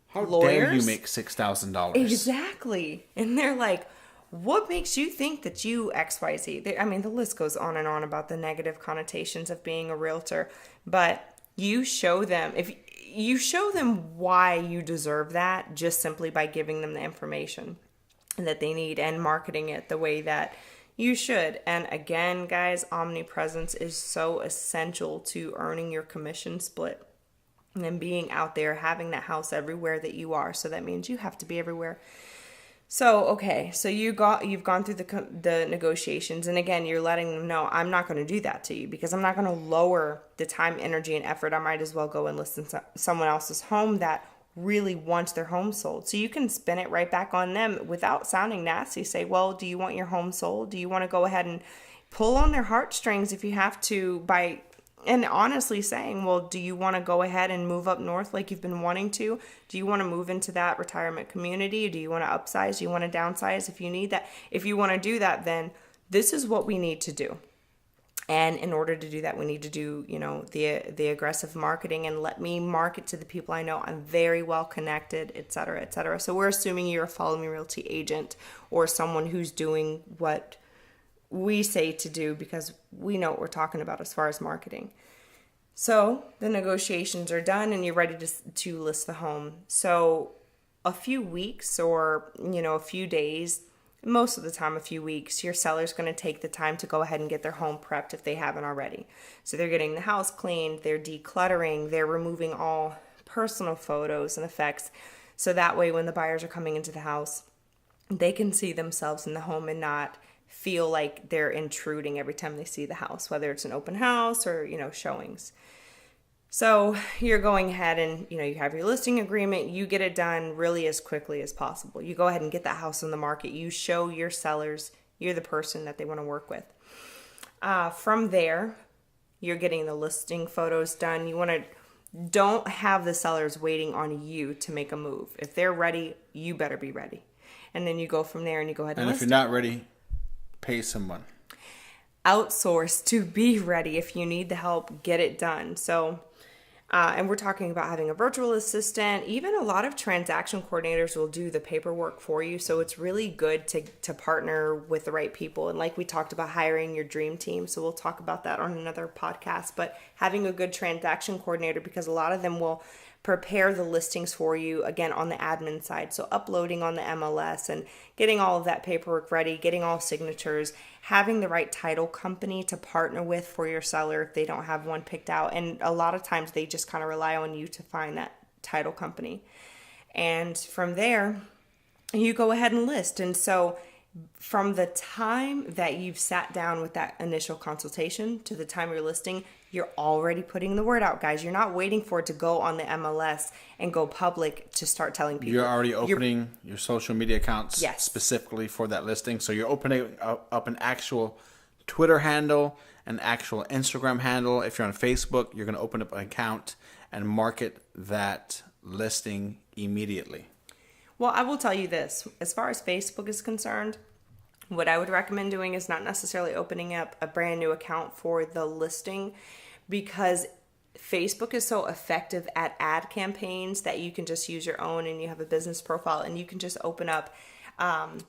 how lawyers. Dare you make $6,000? Exactly. And they're like, what makes you think that you XYZ? I mean, the list goes on and on about the negative connotations of being a realtor, but you show them, if you show them why you deserve that, just simply by giving them the information that they need and marketing it the way that you should. And again, guys, omnipresence is so essential to earning your commission split and being out there, having that house everywhere that you are. So that means you have to be everywhere. So, okay, so you've gone through the negotiations, and again, you're letting them know, I'm not going to do that to you, because I'm not going to lower the time, energy, and effort. I might as well go and list in someone else's home that really wants their home sold. So you can spin it right back on them without sounding nasty. Say, well, do you want your home sold? Do you want to go ahead and pull on their heartstrings if you have to, and honestly saying, well, do you want to go ahead and move up north like you've been wanting to? Do you want to move into that retirement community? Do you want to upsize? Do you want to downsize? If you need that, if you want to do that, then this is what we need to do. And in order to do that, we need to do, the aggressive marketing, and let me market to the people I know. I'm very well connected, et cetera, et cetera. So we're assuming you're a Follow Me Realty agent or someone who's doing what we say to do, because we know what we're talking about as far as marketing. So the negotiations are done and you're ready to list the home. So a few weeks or, a few days, most of the time a few weeks, your seller's going to take the time to go ahead and get their home prepped if they haven't already. So they're getting the house cleaned, they're decluttering, they're removing all personal photos and effects. So that way when the buyers are coming into the house, they can see themselves in the home and not feel like they're intruding every time they see the house, whether it's an open house or, showings. So you're going ahead and, you have your listing agreement. You get it done really as quickly as possible. You go ahead and get that house on the market. You show your sellers you're the person that they want to work with. From there, you're getting the listing photos done. Don't have the sellers waiting on you to make a move. If they're ready, you better be ready. And then you go from there and you go ahead and list. And if you're not ready, pay someone. Outsource to be ready. If you need the help, get it done. So, and we're talking about having a virtual assistant. Even a lot of transaction coordinators will do the paperwork for you. So it's really good to partner with the right people. And like we talked about, hiring your dream team. So we'll talk about that on another podcast. But having a good transaction coordinator, because a lot of them will prepare the listings for you, again, on the admin side. So uploading on the MLS and getting all of that paperwork ready, getting all signatures, having the right title company to partner with for your seller if they don't have one picked out. And a lot of times they just kind of rely on you to find that title company. And from there, you go ahead and list. And so from the time that you've sat down with that initial consultation to the time you're listing, you're already putting the word out, guys. You're not waiting for it to go on the MLS and go public to start telling people. You're already opening your social media accounts specifically for that listing. So you're opening up an actual Twitter handle, an actual Instagram handle. If you're on Facebook, you're going to open up an account and market that listing immediately. Well, I will tell you this. As far as Facebook is concerned, what I would recommend doing is not necessarily opening up a brand new account for the listing, because Facebook is so effective at ad campaigns that you can just use your own, and you have a business profile and you can just open up.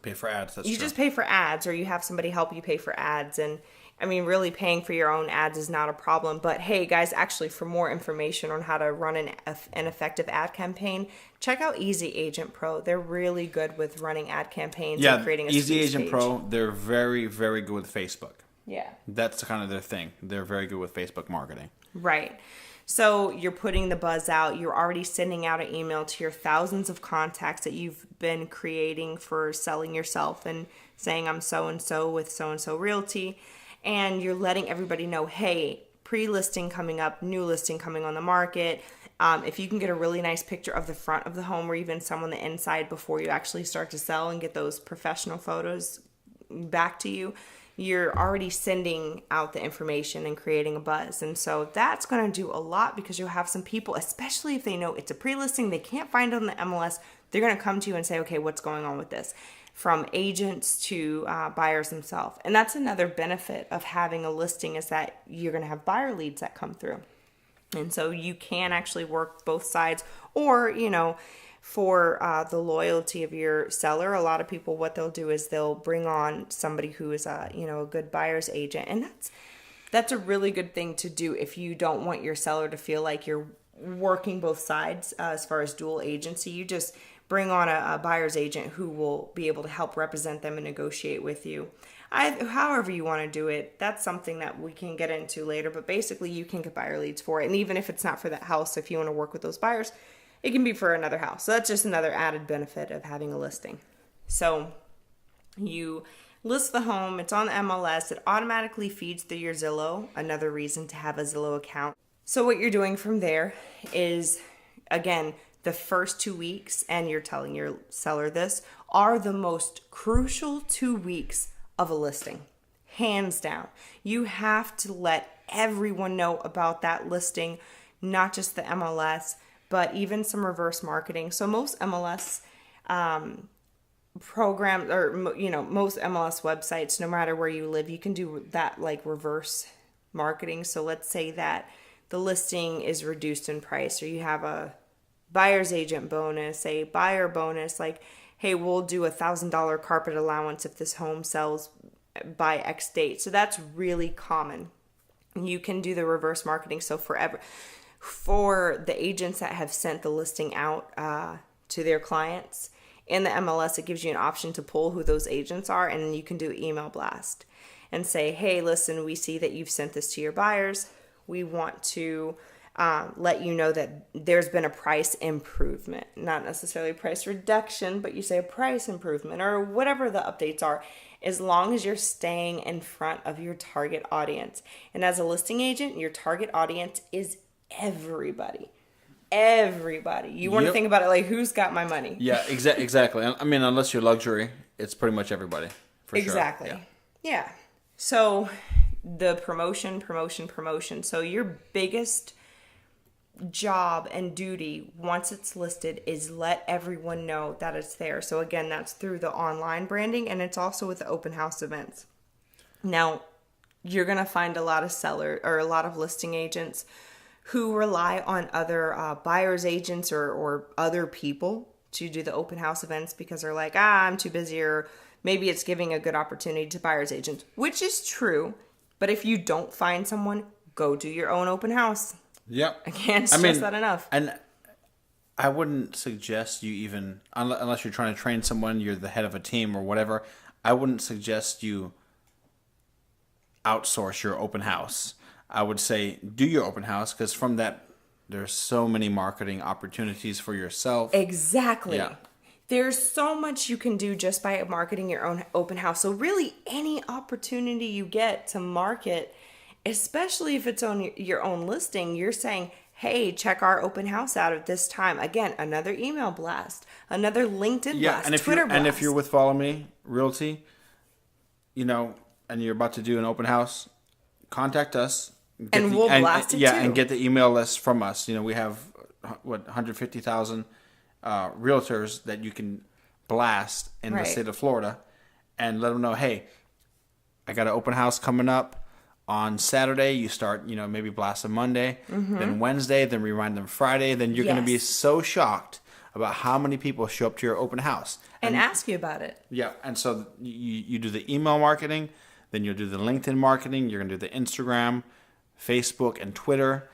Pay for ads. That's you true. Just pay for ads, or you have somebody help you pay for ads. And I mean, really paying for your own ads is not a problem. But hey, guys, actually, for more information on how to run an effective ad campaign, check out Easy Agent Pro. They're really good with running ad campaigns and creating a Easy speech Agent page. Pro, they're very, very good with Facebook. Yeah. That's kind of their thing. They're very good with Facebook marketing. Right. So you're putting the buzz out. You're already sending out an email to your thousands of contacts that you've been creating for selling yourself and saying, I'm so-and-so with so-and-so Realty. And you're letting everybody know, hey, pre-listing coming up, new listing coming on the market. If you can get a really nice picture of the front of the home or even some on the inside before you actually start to sell and get those professional photos back to you, you're already sending out the information and creating a buzz. And so that's going to do a lot, because you'll have some people, especially if they know it's a pre-listing, they can't find it on the MLS, they're going to come to you and say, okay, what's going on with this? From agents to buyers themselves. And that's another benefit of having a listing, is that you're going to have buyer leads that come through. And so you can actually work both sides, or, for the loyalty of your seller, a lot of people, what they'll do is they'll bring on somebody who is a good buyer's agent. And that's a really good thing to do if you don't want your seller to feel like you're working both sides as far as dual agency. You just bring on a buyer's agent who will be able to help represent them and negotiate with you. However you want to do it, that's something that we can get into later. But basically, you can get buyer leads for it. And even if it's not for that house, if you want to work with those buyers, it can be for another house. So that's just another added benefit of having a listing. So you list the home, it's on the MLS, it automatically feeds through your Zillow, another reason to have a Zillow account. So what you're doing from there is, again, the first 2 weeks, and you're telling your seller this, are the most crucial 2 weeks of a listing. Hands down. You have to let everyone know about that listing, not just the MLS, but even some reverse marketing. So most MLS programs, or most MLS websites, no matter where you live, you can do that, like reverse marketing. So let's say that the listing is reduced in price, or you have a buyer's agent bonus, a buyer bonus, like, hey, we'll do $1,000 carpet allowance if this home sells by X date. So that's really common. You can do the reverse marketing. So for the agents that have sent the listing out to their clients, in the MLS, it gives you an option to pull who those agents are, and you can do email blast and say, hey, listen, we see that you've sent this to your buyers. We want to let you know that there's been a price improvement, not necessarily price reduction, but you say a price improvement or whatever the updates are, as long as you're staying in front of your target audience. And as a listing agent, your target audience is everybody. You want to think about it like, who's got my money? Yeah, exactly. I mean, unless you're luxury, it's pretty much everybody. For exactly. Sure. Yeah. So the promotion. So your biggest job and duty once it's listed is let everyone know that it's there. So again, that's through the online branding, and it's also with the open house events. Now, you're going to find a lot of listing agents who rely on other buyer's agents or other people to do the open house events, because they're like, I'm too busy, or maybe it's giving a good opportunity to buyer's agents, which is true. But if you don't find someone, go do your own open house. Yep. I can't stress that enough. And I wouldn't suggest you even, unless you're trying to train someone, you're the head of a team or whatever, I wouldn't suggest you outsource your open house. I would say do your open house, because from that, there's so many marketing opportunities for yourself. Exactly. Yeah. There's so much you can do just by marketing your own open house. So really, any opportunity you get to market, especially if it's on your own listing, you're saying, hey, check our open house out at this time. Again, another email blast, another LinkedIn blast, and Twitter blast. And if you're with Follow Me Realty, and you're about to do an open house, contact us. And we'll blast it too. And get the email list from us. We have, 150,000 realtors that you can blast in the state of Florida, and let them know, hey, I got an open house coming up on Saturday. You start, maybe blast them Monday, then Wednesday, then remind them Friday. Then you're going to be so shocked about how many people show up to your open house. And ask you about it. Yeah, and so you do the email marketing, then you'll do the LinkedIn marketing, you're going to do the Instagram, Facebook, and Twitter,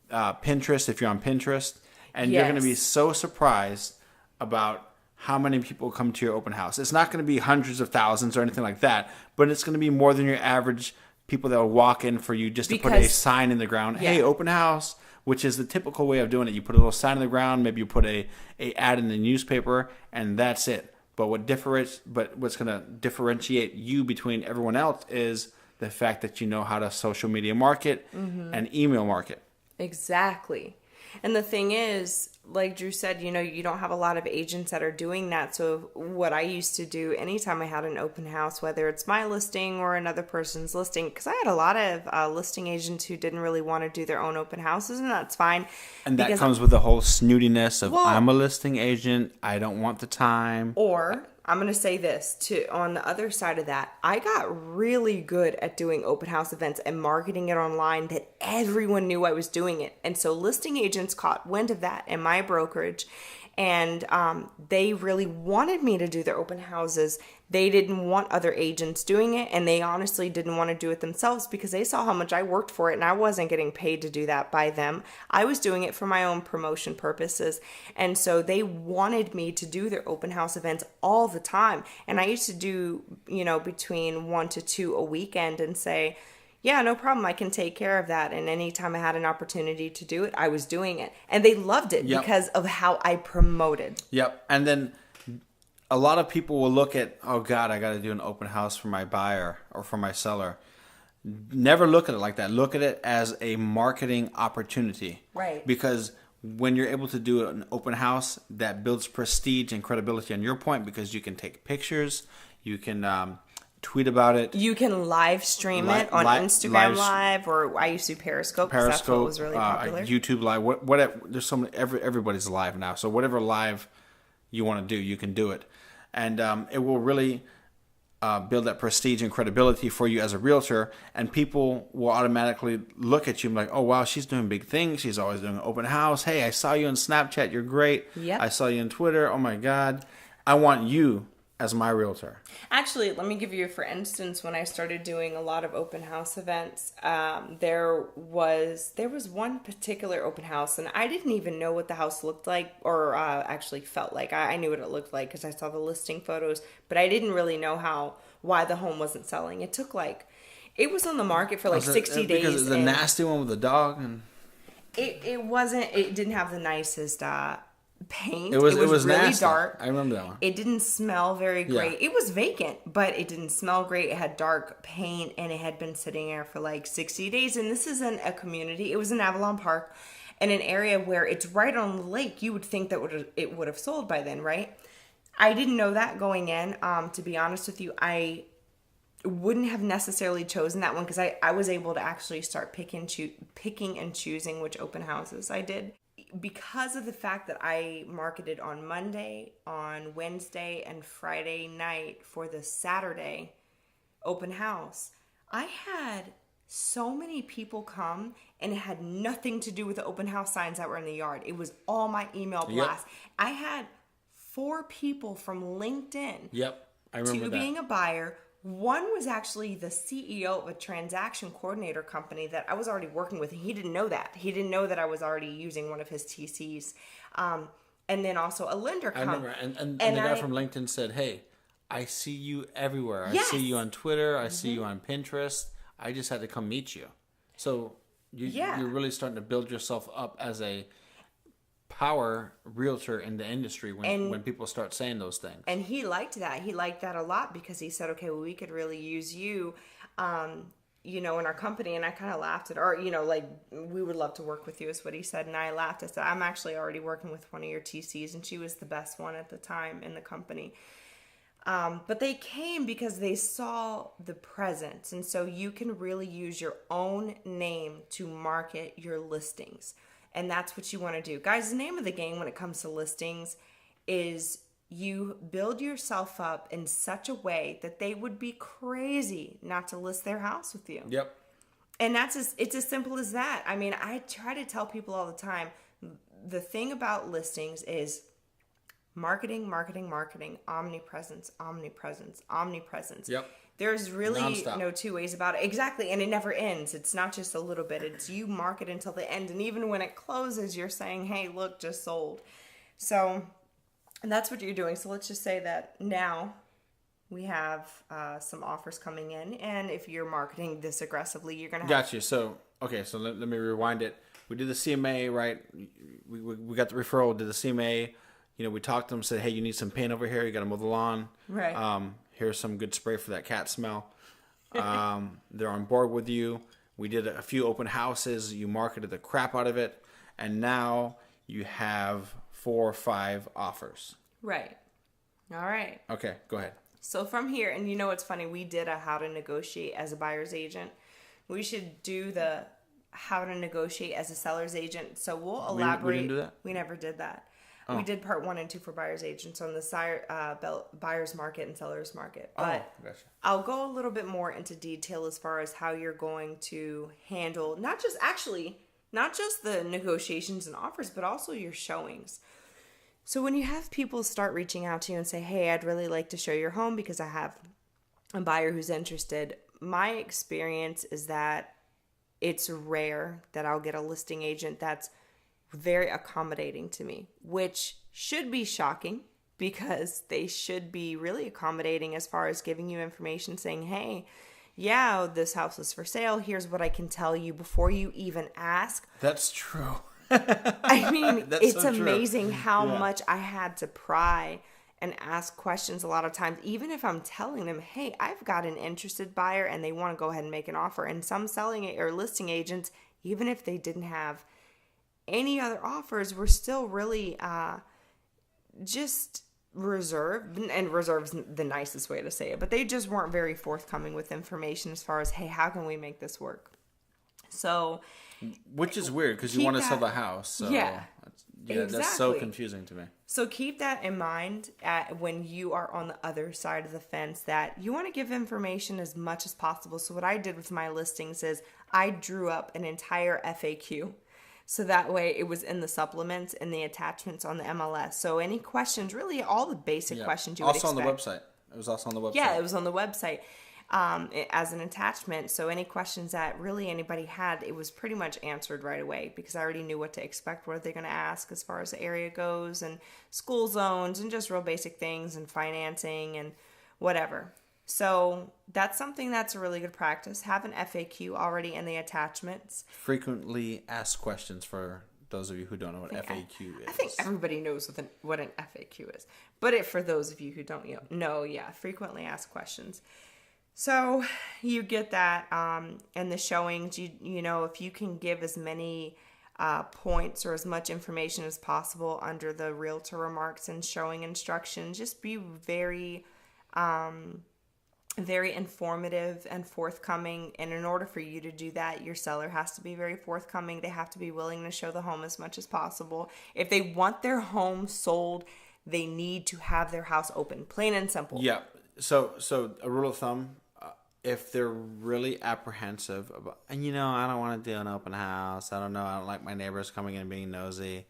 Pinterest if you're on Pinterest. And you're going to be so surprised about how many people come to your open house. It's not going to be hundreds of thousands or anything like that, but it's going to be more than your average people that will walk in for you just to put a sign in the ground. Hey, open house, which is the typical way of doing it. You put a little sign in the ground, maybe you put a ad in the newspaper, and that's it. But what's going to differentiate you between everyone else is the fact that you know how to social media market and email market. Exactly. And the thing is, like Drew said, you don't have a lot of agents that are doing that. So what I used to do anytime I had an open house, whether it's my listing or another person's listing, because I had a lot of listing agents who didn't really want to do their own open houses, and that's fine. And that comes with the whole snootiness of, well, I'm a listing agent, I don't want the time. Or I'm going to say this too, on the other side of that, I got really good at doing open house events and marketing it online that everyone knew I was doing it. And so listing agents caught wind of that in my brokerage, and they really wanted me to do their open houses. They didn't want other agents doing it, and they honestly didn't want to do it themselves because they saw how much I worked for it, and I wasn't getting paid to do that by them. I was doing it for my own promotion purposes, and so they wanted me to do their open house events all the time. And I used to do, between 1 to 2 a weekend and say, yeah, no problem, I can take care of that. And anytime I had an opportunity to do it, I was doing it. And they loved it because of how I promoted. Yep. And then a lot of people will look at, oh God, I got to do an open house for my buyer or for my seller. Never look at it like that. Look at it as a marketing opportunity. Right. Because when you're able to do an open house, that builds prestige and credibility on your point, because you can take pictures, you can tweet about it. You can live stream it on Instagram Live, or I used to do Periscope, because that's what was really popular. YouTube Live, whatever. There's so many. Everybody's live now, so whatever live you want to do, you can do it, and it will really build that prestige and credibility for you as a realtor, and people will automatically look at you and be like, oh wow, she's doing big things. She's always doing an open house. Hey, I saw you on Snapchat. You're great. Yep. I saw you on Twitter. Oh my God, I want you as my realtor. Actually, let me give you, for instance, when I started doing a lot of open house events, there was one particular open house, and I didn't even know what the house looked like, or actually felt like. I knew what it looked like because I saw the listing photos, but I didn't really know why the home wasn't selling. It was on the market for 60 days. Because the nasty one with the dog, and it didn't have the nicest paint. It was really nasty. Dark. I remember that one. It didn't smell very great. Yeah. It was vacant, but it didn't smell great. It had dark paint, and it had been sitting there for 60 days. And this is in a community. It was in Avalon Park, in an area where it's right on the lake. You would think that it would have sold by then, right? I didn't know that going in. To be honest with you, I wouldn't have necessarily chosen that one because I was able to actually start picking and choosing which open houses I did. Because of the fact that I marketed on Monday, on Wednesday, and Friday night for the Saturday open house, I had so many people come, and it had nothing to do with the open house signs that were in the yard. It was all my email blasts. Yep. I had 4 people from LinkedIn. Yep, I remember 2 that. being a buyer. One was actually the CEO of a transaction coordinator company that I was already working with, and he didn't know that. He didn't know that I was already using one of his TCs. And then also a lender company. I remember. And the guy from LinkedIn said, hey, I see you everywhere. Yes. I see you on Twitter. I see you on Pinterest. I just had to come meet you. So you're really starting to build yourself up as a power realtor in the industry when people start saying those things. And he liked that. He liked that a lot because he said, okay, well, we could really use you, in our company. And I kind of laughed at, we would love to work with you is what he said. And I laughed. I said, I'm actually already working with one of your TCs, and she was the best one at the time in the company. But they came because they saw the presence. And so you can really use your own name to market your listings. And that's what you want to do. Guys, the name of the game when it comes to listings is you build yourself up in such a way that they would be crazy not to list their house with you. Yep. And it's as simple as that. I mean, I try to tell people all the time, the thing about listings is marketing, omnipresence. Yep. There's really Non-stop. no 2 ways about it. Exactly. And it never ends. It's not just a little bit. It's you market until the end. And even when it closes, you're saying, hey, look, just sold. So, and that's what you're doing. So let's just say that now we have some offers coming in. And if you're marketing this aggressively, you're going to have... Gotcha. So, okay. So let me rewind it. We did the CMA, right? We got the referral, did the CMA. We talked to them, said, hey, you need some paint over here. You got to mow the lawn. Right. Here's some good spray for that cat smell. They're on board with you. We did a few open houses. You marketed the crap out of it. And now you have 4 or 5 offers. Right. All right. Okay, go ahead. So from here, and you know what's funny, we did a how to negotiate as a buyer's agent. We should do the how to negotiate as a seller's agent. So we'll elaborate. We didn't do that? We never did that. Oh. We did part 1 and 2 for buyer's agents on the buyer's market and seller's market. But gotcha. I'll go a little bit more into detail as far as how you're going to handle not just the negotiations and offers, but also your showings. So when you have people start reaching out to you and say, hey, I'd really like to show your home because I have a buyer who's interested, my experience is that it's rare that I'll get a listing agent that's very accommodating to me, which should be shocking because they should be really accommodating as far as giving you information saying, hey, yeah, this house is for sale. Here's what I can tell you before you even ask. That's true. I mean, it's so amazing how much I had to pry and ask questions a lot of times, even if I'm telling them, hey, I've got an interested buyer and they want to go ahead and make an offer. And some selling or listing agents, even if they didn't have any other offers, were still really just reserved. And reserved's the nicest way to say it, but they just weren't very forthcoming with information as far as, hey, how can we make this work? So, which is weird because you want to sell the house. So exactly. That's so confusing to me. So keep that in mind when you are on the other side of the fence, that you want to give information as much as possible. So what I did with my listings is I drew up an entire FAQ. So that way it was in the supplements and the attachments on the MLS. So any questions, really all the basic questions you would expect. Also on the website. It was also on the website. Yeah, it was on the website. As an attachment. So any questions that really anybody had, it was pretty much answered right away because I already knew what to expect, what they're going to ask as far as the area goes and school zones and just real basic things and financing and whatever. So that's something that's a really good practice. Have an FAQ already in the attachments. Frequently asked questions for those of you who don't know what FAQ is. I think everybody knows what an FAQ is. But for those of you who don't know, frequently asked questions. So you get that in the showings, you know, if you can give as many points or as much information as possible under the realtor remarks and showing instructions, just be very, very informative and forthcoming. And in order for you to do that, your seller has to be very forthcoming. They have to be willing to show the home as much as possible. If they want their home sold, they need to have their house open, plain and simple. Yeah. So a rule of thumb, if they're really apprehensive about, and I don't want to do an open house, I don't like my neighbors coming in and being nosy,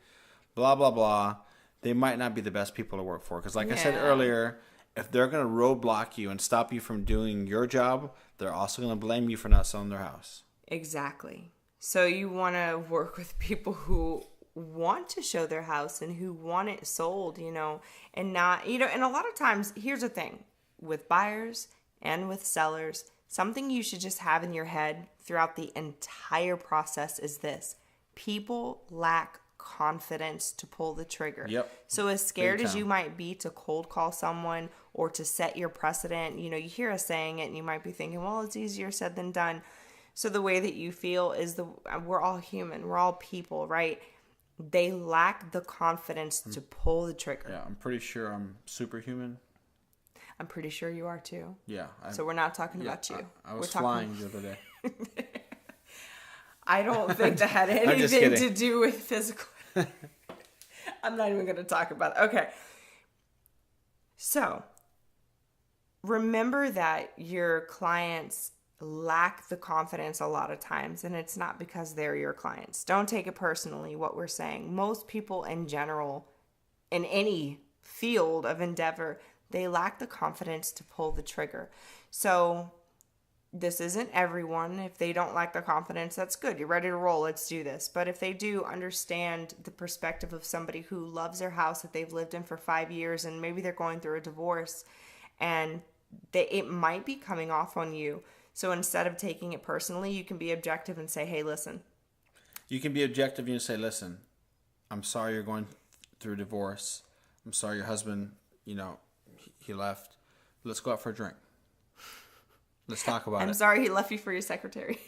blah, blah, blah, they might not be the best people to work for. Because like I said earlier, if they're going to roadblock you and stop you from doing your job, they're also going to blame you for not selling their house. Exactly. So you want to work with people who want to show their house and who want it sold, and not, and a lot of times, here's the thing, with buyers and with sellers, something you should just have in your head throughout the entire process is this: people lack confidence to pull the trigger. Yep. So as scared as you might be to cold call someone or to set your precedent, you hear us saying it and you might be thinking, well, it's easier said than done. So the way that you feel is we're all human. We're all people, right? They lack the confidence to pull the trigger. Yeah, I'm pretty sure I'm superhuman. I'm pretty sure you are too. Yeah. So we're not talking about you. I was flying the other day. I don't think that had anything to do with physical. I'm not even going to talk about it. Okay. So remember that your clients lack the confidence a lot of times, and it's not because they're your clients. Don't take it personally, what we're saying. Most people in general, in any field of endeavor, they lack the confidence to pull the trigger. So this isn't everyone. If they don't lack the confidence, that's good. You're ready to roll. Let's do this. But if they do understand the perspective of somebody who loves their house that they've lived in for 5 years, and maybe they're going through a divorce, and it might be coming off on you. So instead of taking it personally, you can be objective and say, hey, listen. You can be objective and say, listen, I'm sorry you're going through a divorce. I'm sorry your husband, he left. Let's go out for a drink. Let's talk about it. I'm sorry he left you for your secretary.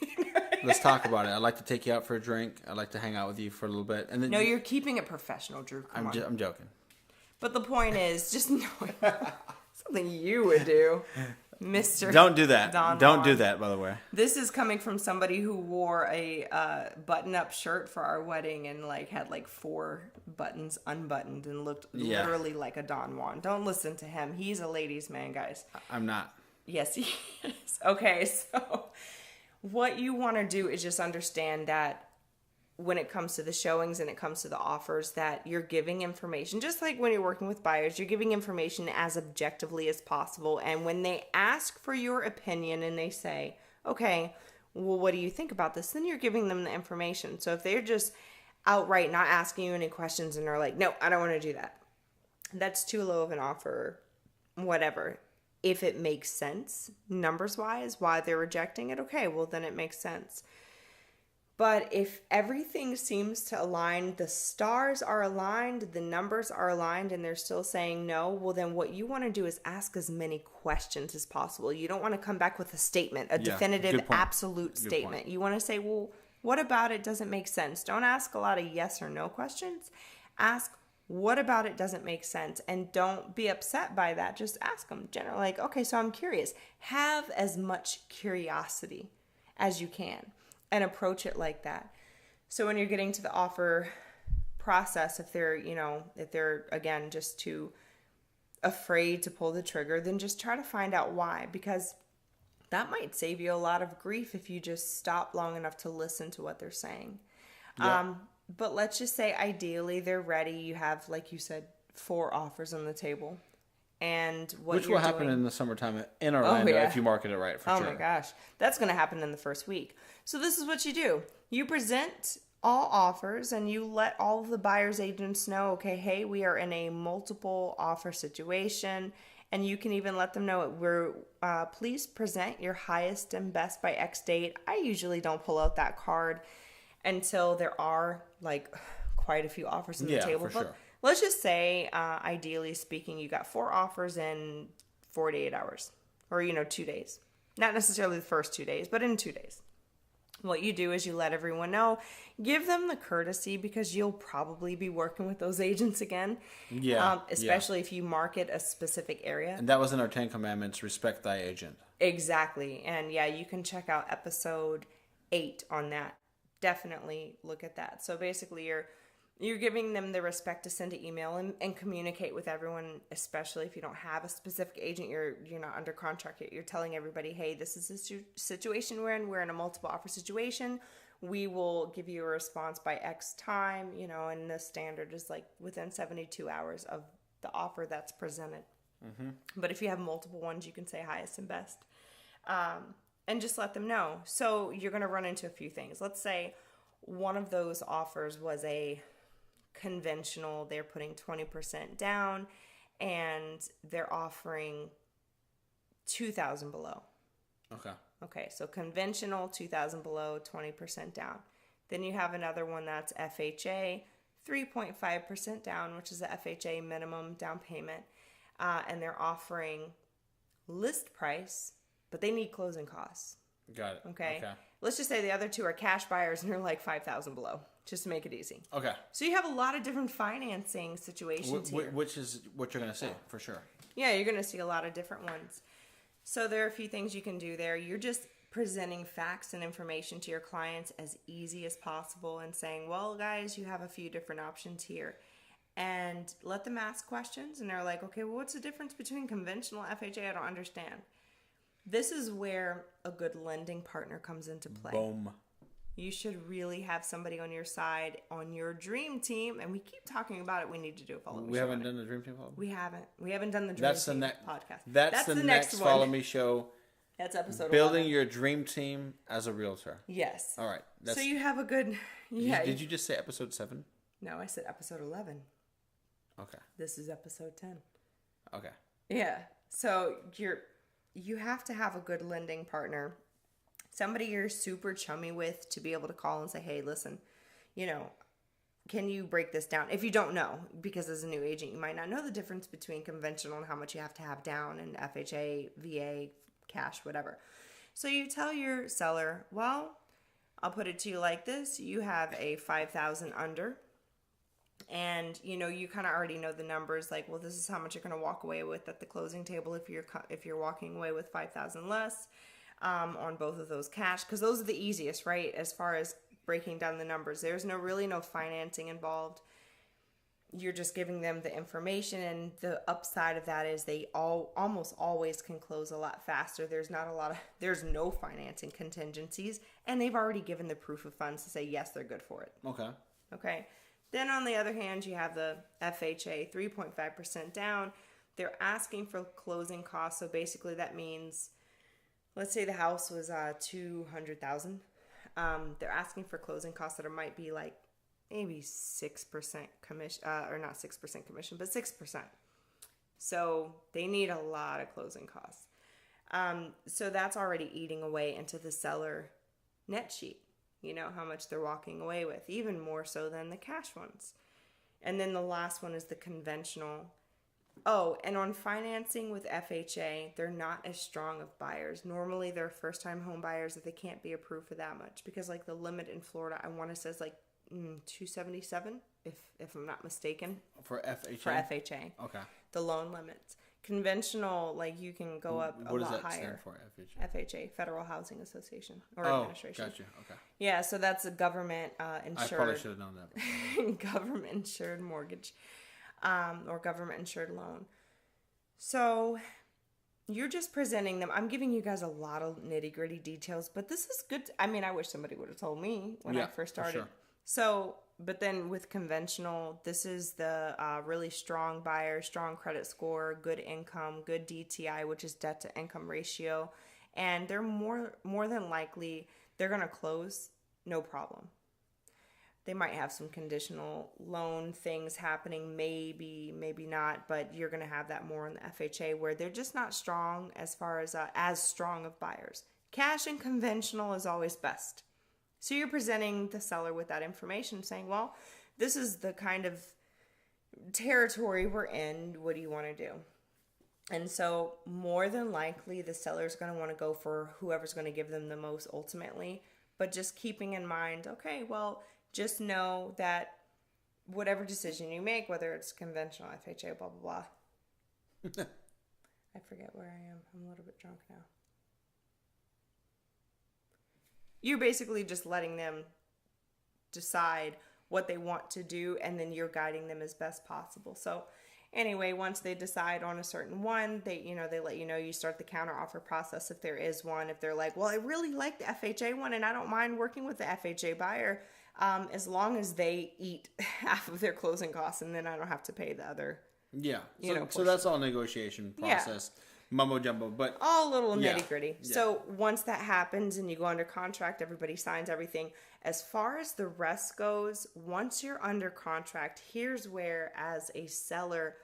Let's talk about it. I'd like to take you out for a drink. I'd like to hang out with you for a little bit. And then No, you're keeping it professional, Drew. I'm joking. But the point is, just knowing something you would do, Mr. Don't do that. Don Don't Juan. do that, by the way. This is coming from somebody who wore a button-up shirt for our wedding and like had like 4 buttons unbuttoned and looked literally like a Don Juan. Don't listen to him. He's a ladies' man, guys. I'm not. Yes, he is. Okay, so what you want to do is just understand that when it comes to the showings and it comes to the offers, that you're giving information, just like when you're working with buyers, you're giving information as objectively as possible. And when they ask for your opinion and they say, okay, well, what do you think about this? Then you're giving them the information. So if they're just outright not asking you any questions and they're like, no, I don't want to do that, that's too low of an offer, whatever. If it makes sense, numbers wise, why they're rejecting it, okay, well, then it makes sense. But if everything seems to align, the stars are aligned, the numbers are aligned, and they're still saying no, well, then what you want to do is ask as many questions as possible. You don't want to come back with a statement, a definitive, absolute statement. You want to say, well, what about it doesn't make sense? Don't ask a lot of yes or no questions. Ask, what about it doesn't make sense? And don't be upset by that. Just ask them generally, like, okay, so I'm curious. Have as much curiosity as you can. And approach it like that. So when you're getting to the offer process, if they're again just too afraid to pull the trigger, then just try to find out why, because that might save you a lot of grief if you just stop long enough to listen to what they're saying. Yeah. But let's just say ideally they're ready. You have, like you said, 4 offers on the table. And which will happen in the summertime in Orlando if you market it right, for sure. Oh my gosh. That's going to happen in the first week. So this is what you do. You present all offers and you let all of the buyer's agents know, okay, hey, we are in a multiple offer situation. And you can even let them know please present your highest and best by X date. I usually don't pull out that card until there are like quite a few offers on the table. For sure. Let's just say, ideally speaking, you got 4 offers in 48 hours or, 2 days. Not necessarily the first 2 days, but in 2 days. What you do is you let everyone know, give them the courtesy because you'll probably be working with those agents again. Yeah. Especially if you market a specific area. And that was in our 10 Commandments, respect thy agent. Exactly. And yeah, you can check out episode 8 on that. Definitely look at that. So basically you're giving them the respect to send an email and communicate with everyone, especially if you don't have a specific agent, you're not under contract yet. You're telling everybody, hey, this is the situation we're in. We're in a multiple offer situation. We will give you a response by X time, and the standard is like within 72 hours of the offer that's presented. Mm-hmm. But if you have multiple ones, you can say highest and best. And just let them know. So you're going to run into a few things. Let's say one of those offers was a conventional, they're putting 20% down and they're offering 2,000 below. Okay, so conventional, 2,000 below, 20% down. Then you have another one that's FHA, 3.5% down, which is the FHA minimum down payment. And they're offering list price, but they need closing costs. Got it. Okay. Let's just say the other 2 are cash buyers and they're like 5,000 below, just to make it easy. Okay. So you have a lot of different financing situations here. Which is what you're going to see, for sure. Yeah, you're going to see a lot of different ones. So there are a few things you can do there. You're just presenting facts and information to your clients as easy as possible and saying, well, guys, you have a few different options here. And let them ask questions. And they're like, okay, well, what's the difference between conventional FHA? I don't understand. This is where a good lending partner comes into play. Boom. You should really have somebody on your side, on your dream team. And we keep talking about it. We need to do a follow me show. We haven't done the dream team podcast? We haven't done the dream team podcast. That's the next follow me show. That's episode Building 11. your dream team as a realtor. Yes. All right. So you have a good... Yeah. Did you just say episode 7? No, I said episode 11. Okay. This is episode 10. Okay. Yeah. So you have to have a good lending partner, somebody you're super chummy with, to be able to call and say, hey, listen, can you break this down? If you don't know, because as a new agent, you might not know the difference between conventional and how much you have to have down and FHA, VA, cash, whatever. So you tell your seller, well, I'll put it to you like this. You have a 5,000 under, and you kind of already know the numbers, like, well, this is how much you're going to walk away with at the closing table if you're walking away with 5,000 less on both of those cash, because those are the easiest, right? As far as breaking down the numbers, there's no financing involved. You're just giving them the information, and the upside of that is they almost always can close a lot faster. There's no financing contingencies, and they've already given the proof of funds to say yes, they're good for it. Okay. Then on the other hand, you have the FHA, 3.5% down. They're asking for closing costs. So basically that means, let's say the house was $200,000. They're asking for closing costs that might be like maybe 6% commission, or not 6% commission, but 6%. So they need a lot of closing costs. So that's already eating away into the seller net sheet. How much they're walking away with, even more so than the cash ones. And then the last one is the conventional. Oh, and on financing with FHA, they're not as strong of buyers. Normally, they're first-time home buyers that they can't be approved for that much, because like the limit in Florida, I want to says like 277, if I'm not mistaken. For FHA? For FHA. Okay. The loan limits. Conventional, like you can go up a lot higher. What does that stand for, FHA? FHA, Federal Housing Association or Administration. Gotcha. Okay. Yeah, so that's a government insured. I probably should have known that. Government insured mortgage, or government insured loan. So you're just presenting them. I'm giving you guys a lot of nitty gritty details, but this is good. I wish somebody would have told me when I first started. For sure. So, but then with conventional, this is the really strong buyer, strong credit score, good income, good DTI, which is debt to income ratio. And they're more than likely, they're going to close, no problem. They might have some conditional loan things happening, maybe not, but you're going to have that more in the FHA, where they're just not strong as far as strong of buyers. Cash and conventional is always best. So you're presenting the seller with that information, saying, well, this is the kind of territory we're in. What do you want to do? And so more than likely, the seller's going to want to go for whoever's going to give them the most ultimately. But just keeping in mind, okay, well, just know that whatever decision you make, whether it's conventional, FHA, blah, blah, blah. I forget where I am. I'm a little bit drunk now. You're basically just letting them decide what they want to do, and then you're guiding them as best possible. So anyway, once they decide on a certain one, they let you know, you start the counter offer process if there is one. If they're like, well, I really like the FHA one and I don't mind working with the FHA buyer, as long as they eat half of their closing costs, and then I don't have to pay the other. Yeah. So that's all negotiation process. Yeah. Mumbo jumbo, but all little nitty gritty. Yeah. So once that happens and you go under contract, everybody signs everything. As far as the rest goes, once you're under contract, here's where, as a seller,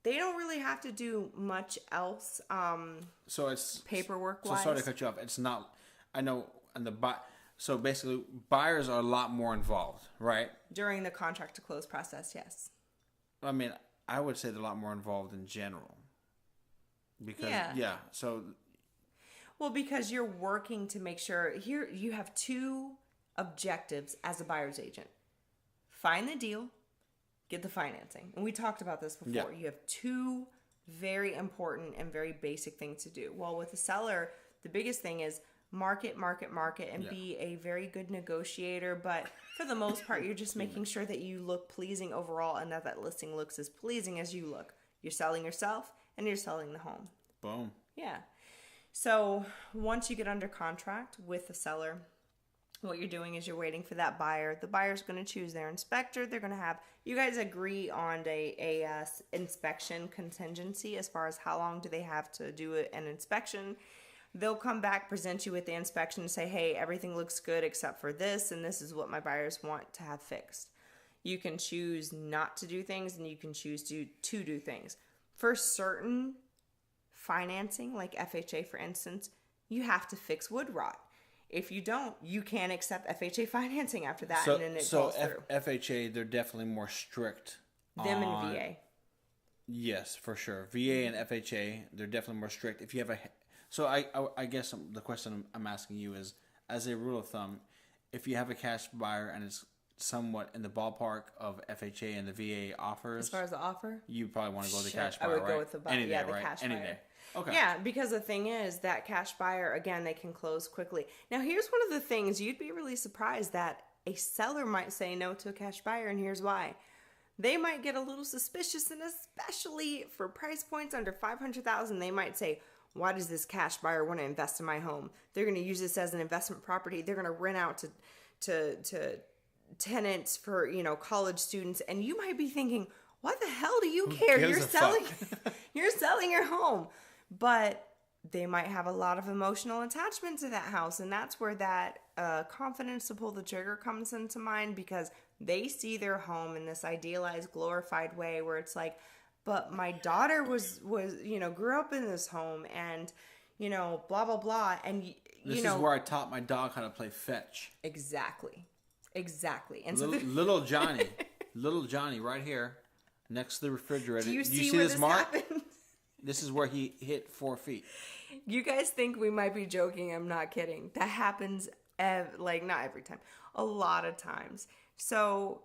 they don't really have to do much else. So it's paperwork wise. So sorry to cut you off. It's not. I know, so basically, buyers are a lot more involved, right? During the contract to close process, yes. I would say they're a lot more involved in general. Because, because you're working to make sure, here you have two objectives as a buyer's agent. Find the deal, get the financing. And we talked about this before. Yeah. You have two very important and very basic things to do. Well, with the seller, the biggest thing is market, and be a very good negotiator. But for the most part, you're just making sure that you look pleasing overall, and that listing looks as pleasing as you look. You're selling yourself, and you're selling the home. Boom. Yeah. So once you get under contract with the seller, what you're doing is you're waiting for that buyer. The buyer's going to choose their inspector. They're going to have, you guys agree on a inspection contingency as far as how long do they have to do an inspection. They'll come back, present you with the inspection, and say, hey, everything looks good except for this, and this is what my buyers want to have fixed. You can choose not to do things, and you can choose to do things. For certain financing, like FHA, for instance, you have to fix wood rot. If you don't, you can't accept FHA financing after that, and then it falls through. FHA, they're definitely more strict. Them and VA. Yes, for sure. VA and FHA, they're definitely more strict. If you have So I guess the question I'm asking you is, as a rule of thumb, if you have a cash buyer and it's somewhat in the ballpark of FHA and the VA offers, as far as the offer, you probably want to go with the sure, cash buyer, I would right? go with the buyer. Yeah, the right? cash Any buyer. day. Okay. Yeah, because the thing is that cash buyer, again, they can close quickly. Now, here's one of the things you'd be really surprised that a seller might say no to a cash buyer, and here's why. They might get a little suspicious, and especially for price points under $500,000, they might say, why does this cash buyer want to invest in my home? They're going to use this as an investment property. They're going to rent out to tenants for, college students. And you might be thinking, what the hell do you care? You're selling you're selling your home. But they might have a lot of emotional attachment to that house, and that's where that confidence to pull the trigger comes into mind, because they see their home in this idealized, glorified way where it's like, but my daughter was grew up in this home, and blah blah blah, and this is where I taught my dog how to play fetch. Exactly. And little Johnny right here next to the refrigerator. Do you see this this mark? Happened? This is where he hit 4 feet. You guys think we might be joking. I'm not kidding. That happens, not every time. A lot of times. So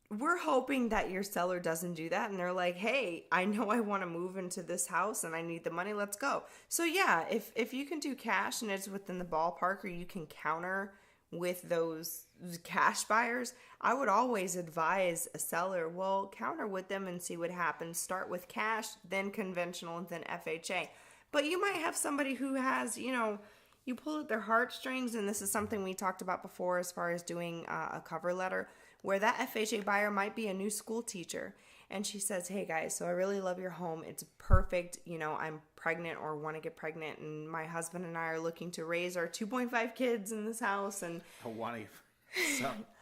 we're hoping that your seller doesn't do that. And they're like, hey, I know I want to move into this house and I need the money. Let's go. So yeah, if you can do cash and it's within the ballpark, or you can counter with those cash buyers, I would always advise a seller, well, counter with them and see what happens. Start with cash, then conventional, and then FHA. But you might have somebody who has, you pull at their heartstrings, and this is something we talked about before as far as doing a cover letter, where that FHA buyer might be a new school teacher. And she says, hey guys, so I really love your home. It's perfect. I'm pregnant or want to get pregnant, and my husband and I are looking to raise our 2.5 kids in this house. And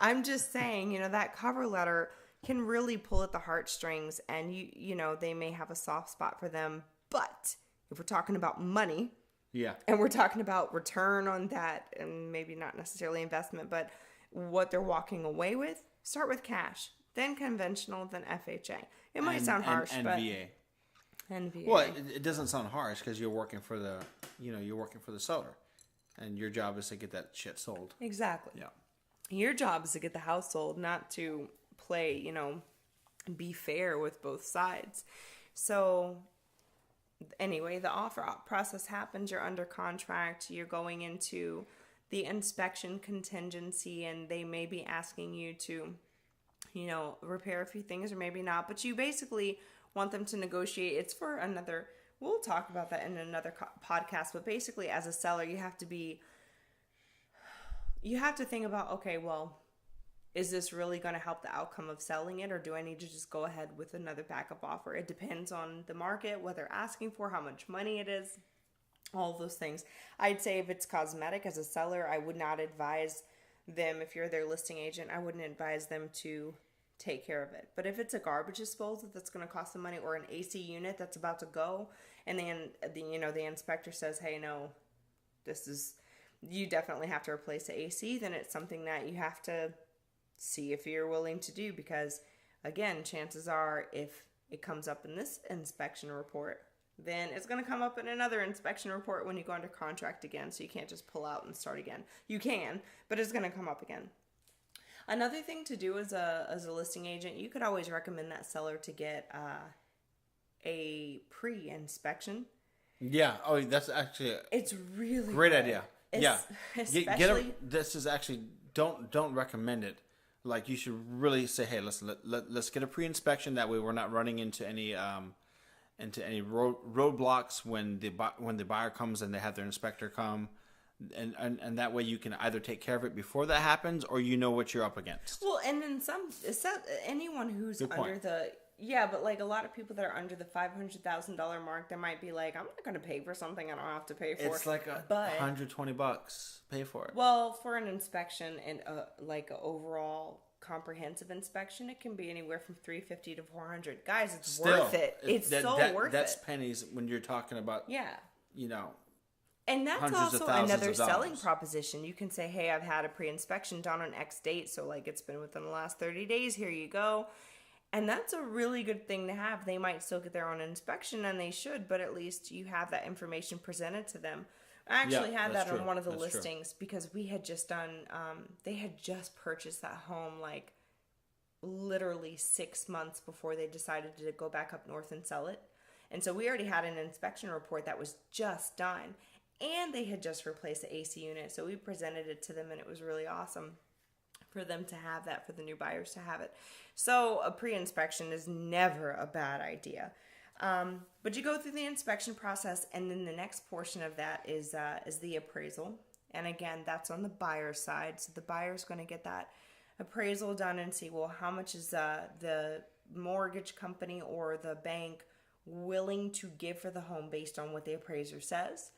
I'm just saying, that cover letter can really pull at the heartstrings, and they may have a soft spot for them. But if we're talking about money, yeah, and we're talking about return on that, and maybe not necessarily investment, but what they're walking away with, start with cash, then conventional, then FHA. It might sound harsh, but VA. And VA. Well, it doesn't sound harsh because you're working for the seller, and your job is to get that shit sold. Exactly. Yeah. Your job is to get the house sold, not to play, be fair with both sides. So anyway, the offer process happens. You're under contract. You're going into the inspection contingency, and they may be asking you to, repair a few things, or maybe not. But you basically want them to negotiate. It's for another, we'll talk about that in another podcast. But basically, as a seller, you have to think about, okay, well, is this really going to help the outcome of selling it, or do I need to just go ahead with another backup offer? It depends on the market, what they're asking for, how much money it is, all of those things. I'd say if it's cosmetic, as a seller, I would not advise them, if you're their listing agent, I wouldn't advise them to take care of it. But if it's a garbage disposal that's going to cost them money, or an AC unit that's about to go, and then the inspector says, hey, no, you definitely have to replace the AC, then it's something that you have to see if you're willing to do, because again, chances are if it comes up in this inspection report, then it's going to come up in another inspection report when you go under contract again. So you can't just pull out and start again. You can, but it's going to come up again. Another thing to do as a listing agent, you could always recommend that seller to get a pre-inspection. Yeah. Oh, that's actually it's really great good. idea. Especially, this is actually don't recommend it. Like, you should really say, hey, let's get a pre-inspection. That way, we're not running into any roadblocks when the buyer comes and they have their inspector come, and that way you can either take care of it before that happens, or what you're up against. Well, and then anyone who's under but like a lot of people that are under the $500,000 mark, they might be like, I'm not going to pay for something I don't have to pay for. It's like $120. Pay for it. Well, for an inspection and like an overall comprehensive inspection, it can be anywhere from $350 to $400. Guys, it's worth it. It's worth it. That's pennies when you're talking about. Yeah. And that's also another selling proposition. You can say, hey, I've had a pre-inspection done on X date, so like it's been within the last 30 days. Here you go. And that's a really good thing to have. They might still get their own inspection, and they should, but at least you have that information presented to them. I actually had that on one of the listings because we had just done, they had just purchased that home like literally 6 months before they decided to go back up north and sell it. And so we already had an inspection report that was just done, and they had just replaced the AC unit. So we presented it to them, and it was really awesome for them to have that, for the new buyers to have it. So a pre-inspection is never a bad idea. But you go through the inspection process, and then the next portion of that is the appraisal. And again, that's on the buyer's side. So the buyer's going to get that appraisal done and see, well, how much is the mortgage company or the bank willing to give for the home based on what the appraiser says.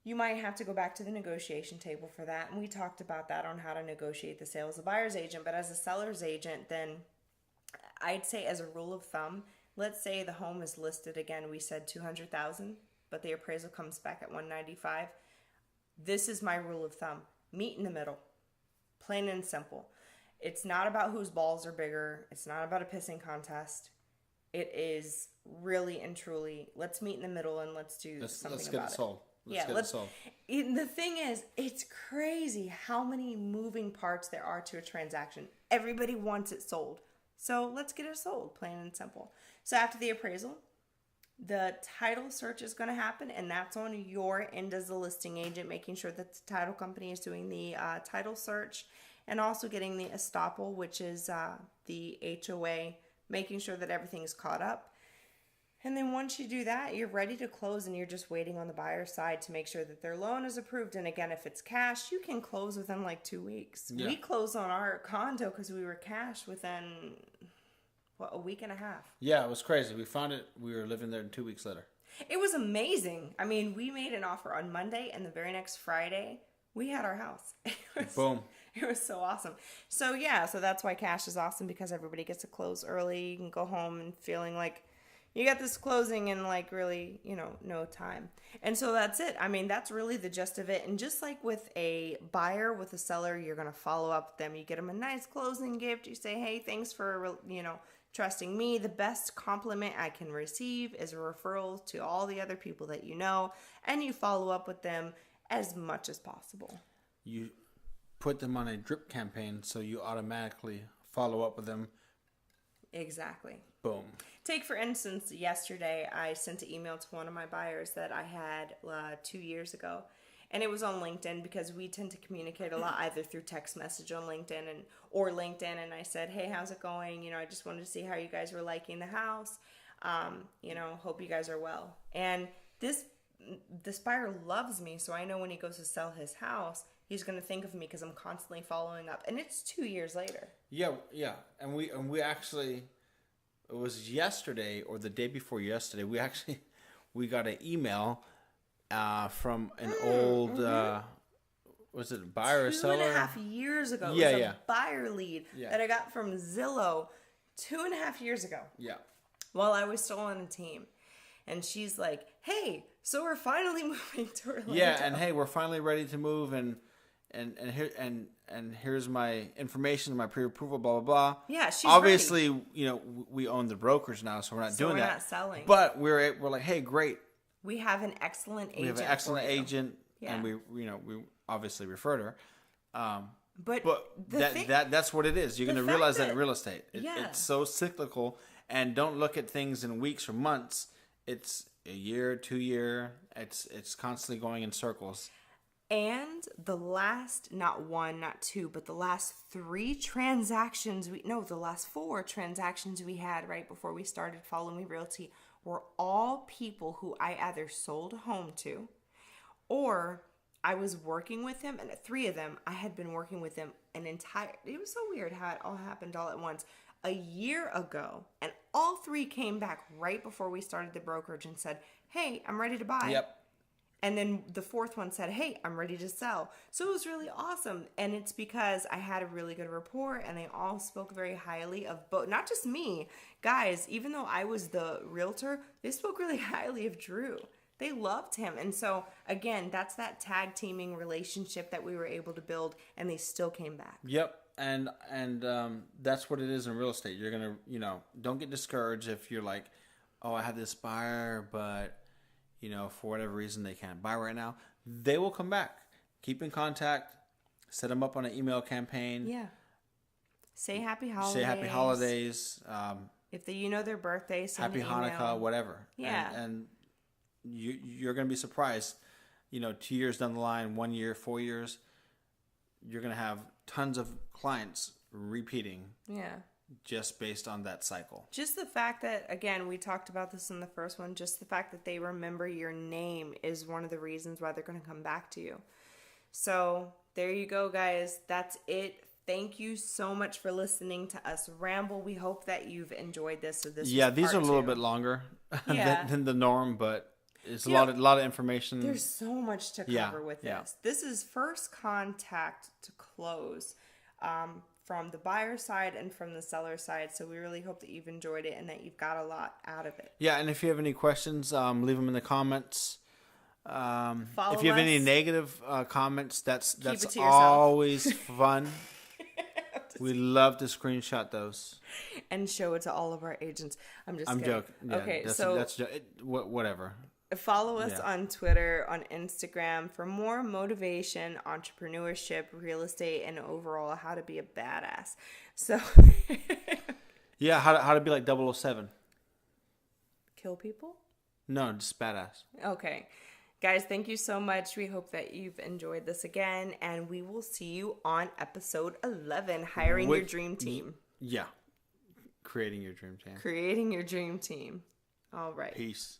You might have to go back to the negotiation table for that. And we talked about that on how to negotiate the sale as a buyer's agent. But as a seller's agent, then I'd say as a rule of thumb, let's say the home is listed, again, we said $200,000, but the appraisal comes back at $195,000. This is my rule of thumb. Meet in the middle. Plain and simple. It's not about whose balls are bigger. It's not about a pissing contest. It is really and truly, let's meet in the middle and let's do something about it. Let's get it sold. Let's get it sold. The thing is, it's crazy how many moving parts there are to a transaction. Everybody wants it sold. So let's get it sold, plain and simple. So after the appraisal, the title search is going to happen, and that's on your end as a listing agent, making sure that the title company is doing the title search and also getting the estoppel, which is the HOA, making sure that everything is caught up. And then once you do that, you're ready to close, and you're just waiting on the buyer's side to make sure that their loan is approved. And again, if it's cash, you can close within like 2 weeks. Yeah. We closed on our condo because we were cash within, a week and a half. Yeah, it was crazy. We found it. We were living there 2 weeks later. It was amazing. I mean, we made an offer on Monday, and the very next Friday, we had our house. Boom. It was so awesome. So yeah, so that's why cash is awesome, because everybody gets to close early. You can go home and feeling like you got this closing in like really, no time. And so that's it. I mean, that's really the gist of it. And just like with a buyer, with a seller, you're going to follow up with them. You get them a nice closing gift. You say, hey, thanks for, trusting me. The best compliment I can receive is a referral to all the other people that you know. And you follow up with them as much as possible. You put them on a drip campaign, so you automatically follow up with them. Exactly. Boom. Take, for instance, yesterday I sent an email to one of my buyers that I had 2 years ago. And it was on LinkedIn, because we tend to communicate a lot either through text message on LinkedIn or LinkedIn. And I said, hey, how's it going? I just wanted to see how you guys were liking the house. Hope you guys are well. And this buyer loves me, so I know when he goes to sell his house, he's going to think of me because I'm constantly following up. And it's 2 years later. Yeah. And we actually, it was yesterday or the day before yesterday, we got an email from an old, was it a buyer or seller? 2.5 years ago. It was a buyer lead that I got from Zillow 2.5 years ago. Yeah. While I was still on a team. And she's like, hey, so we're finally moving to Orlando. Yeah, and hey, we're finally ready to move, and here's my information, my pre-approval, blah, blah, blah. Yeah, she's obviously, ready. We own the brokers now, so we're not doing that. We're not selling. But we're like, hey, great. We have an excellent agent. We have an excellent agent, and we obviously referred her. But that's what it is. You're going to realize that in real estate. It's so cyclical, and don't look at things in weeks or months. It's a year, 2 year. It's constantly going in circles. And the last, not one, not two, but the last 4 transactions we had right before we started Follow Me Realty were all people who I either sold a home to, or I was working with them, and 3 of them, I had been working with them it was so weird how it all happened all at once, a year ago, and all 3 came back right before we started the brokerage and said, hey, I'm ready to buy. Yep. And then the 4th one said, hey, I'm ready to sell. So it was really awesome. And it's because I had a really good rapport, and they all spoke very highly of both, not just me. Guys, even though I was the realtor, they spoke really highly of Drew. They loved him. And so, again, that's that tag teaming relationship that we were able to build, and they still came back. Yep. that's what it is in real estate. You're gonna, don't get discouraged if you're like, oh, I have this buyer, but for whatever reason they can't buy right now. They will come back. Keep in contact. Set them up on an email campaign. Yeah. Say happy holidays. Say happy holidays. If you know their birthday, send happy Hanukkah, whatever. Yeah. And you're going to be surprised. 2 years down the line, 1 year, 4 years, you're going to have tons of clients repeating. Yeah. Just based on that cycle. Just the fact that, again, we talked about this in the first one, just the fact that they remember your name is one of the reasons why they're going to come back to you. So there you go, guys. That's it. Thank you so much for listening to us ramble. We hope that you've enjoyed this. So this, these are a little bit longer than the norm, but it's a lot of information. There's so much to cover with this. This is first contact to close, from the buyer side and from the seller side. So we really hope that you've enjoyed it and that you've got a lot out of it. Yeah, and if you have any questions, leave them in the comments. Follow if you have us. Any negative comments, that's always fun. We love to screenshot those and show it to all of our agents. I'm kidding. joking. Yeah, okay, that's whatever. Follow us on Twitter, on Instagram for more motivation, entrepreneurship, real estate, and overall how to be a badass. So, yeah, how to be like 007. Kill people? No, just badass. Okay. Guys, thank you so much. We hope that you've enjoyed this again, and we will see you on episode 11, Hiring Your Dream Team. Yeah. Creating your dream team. Creating your dream team. All right. Peace.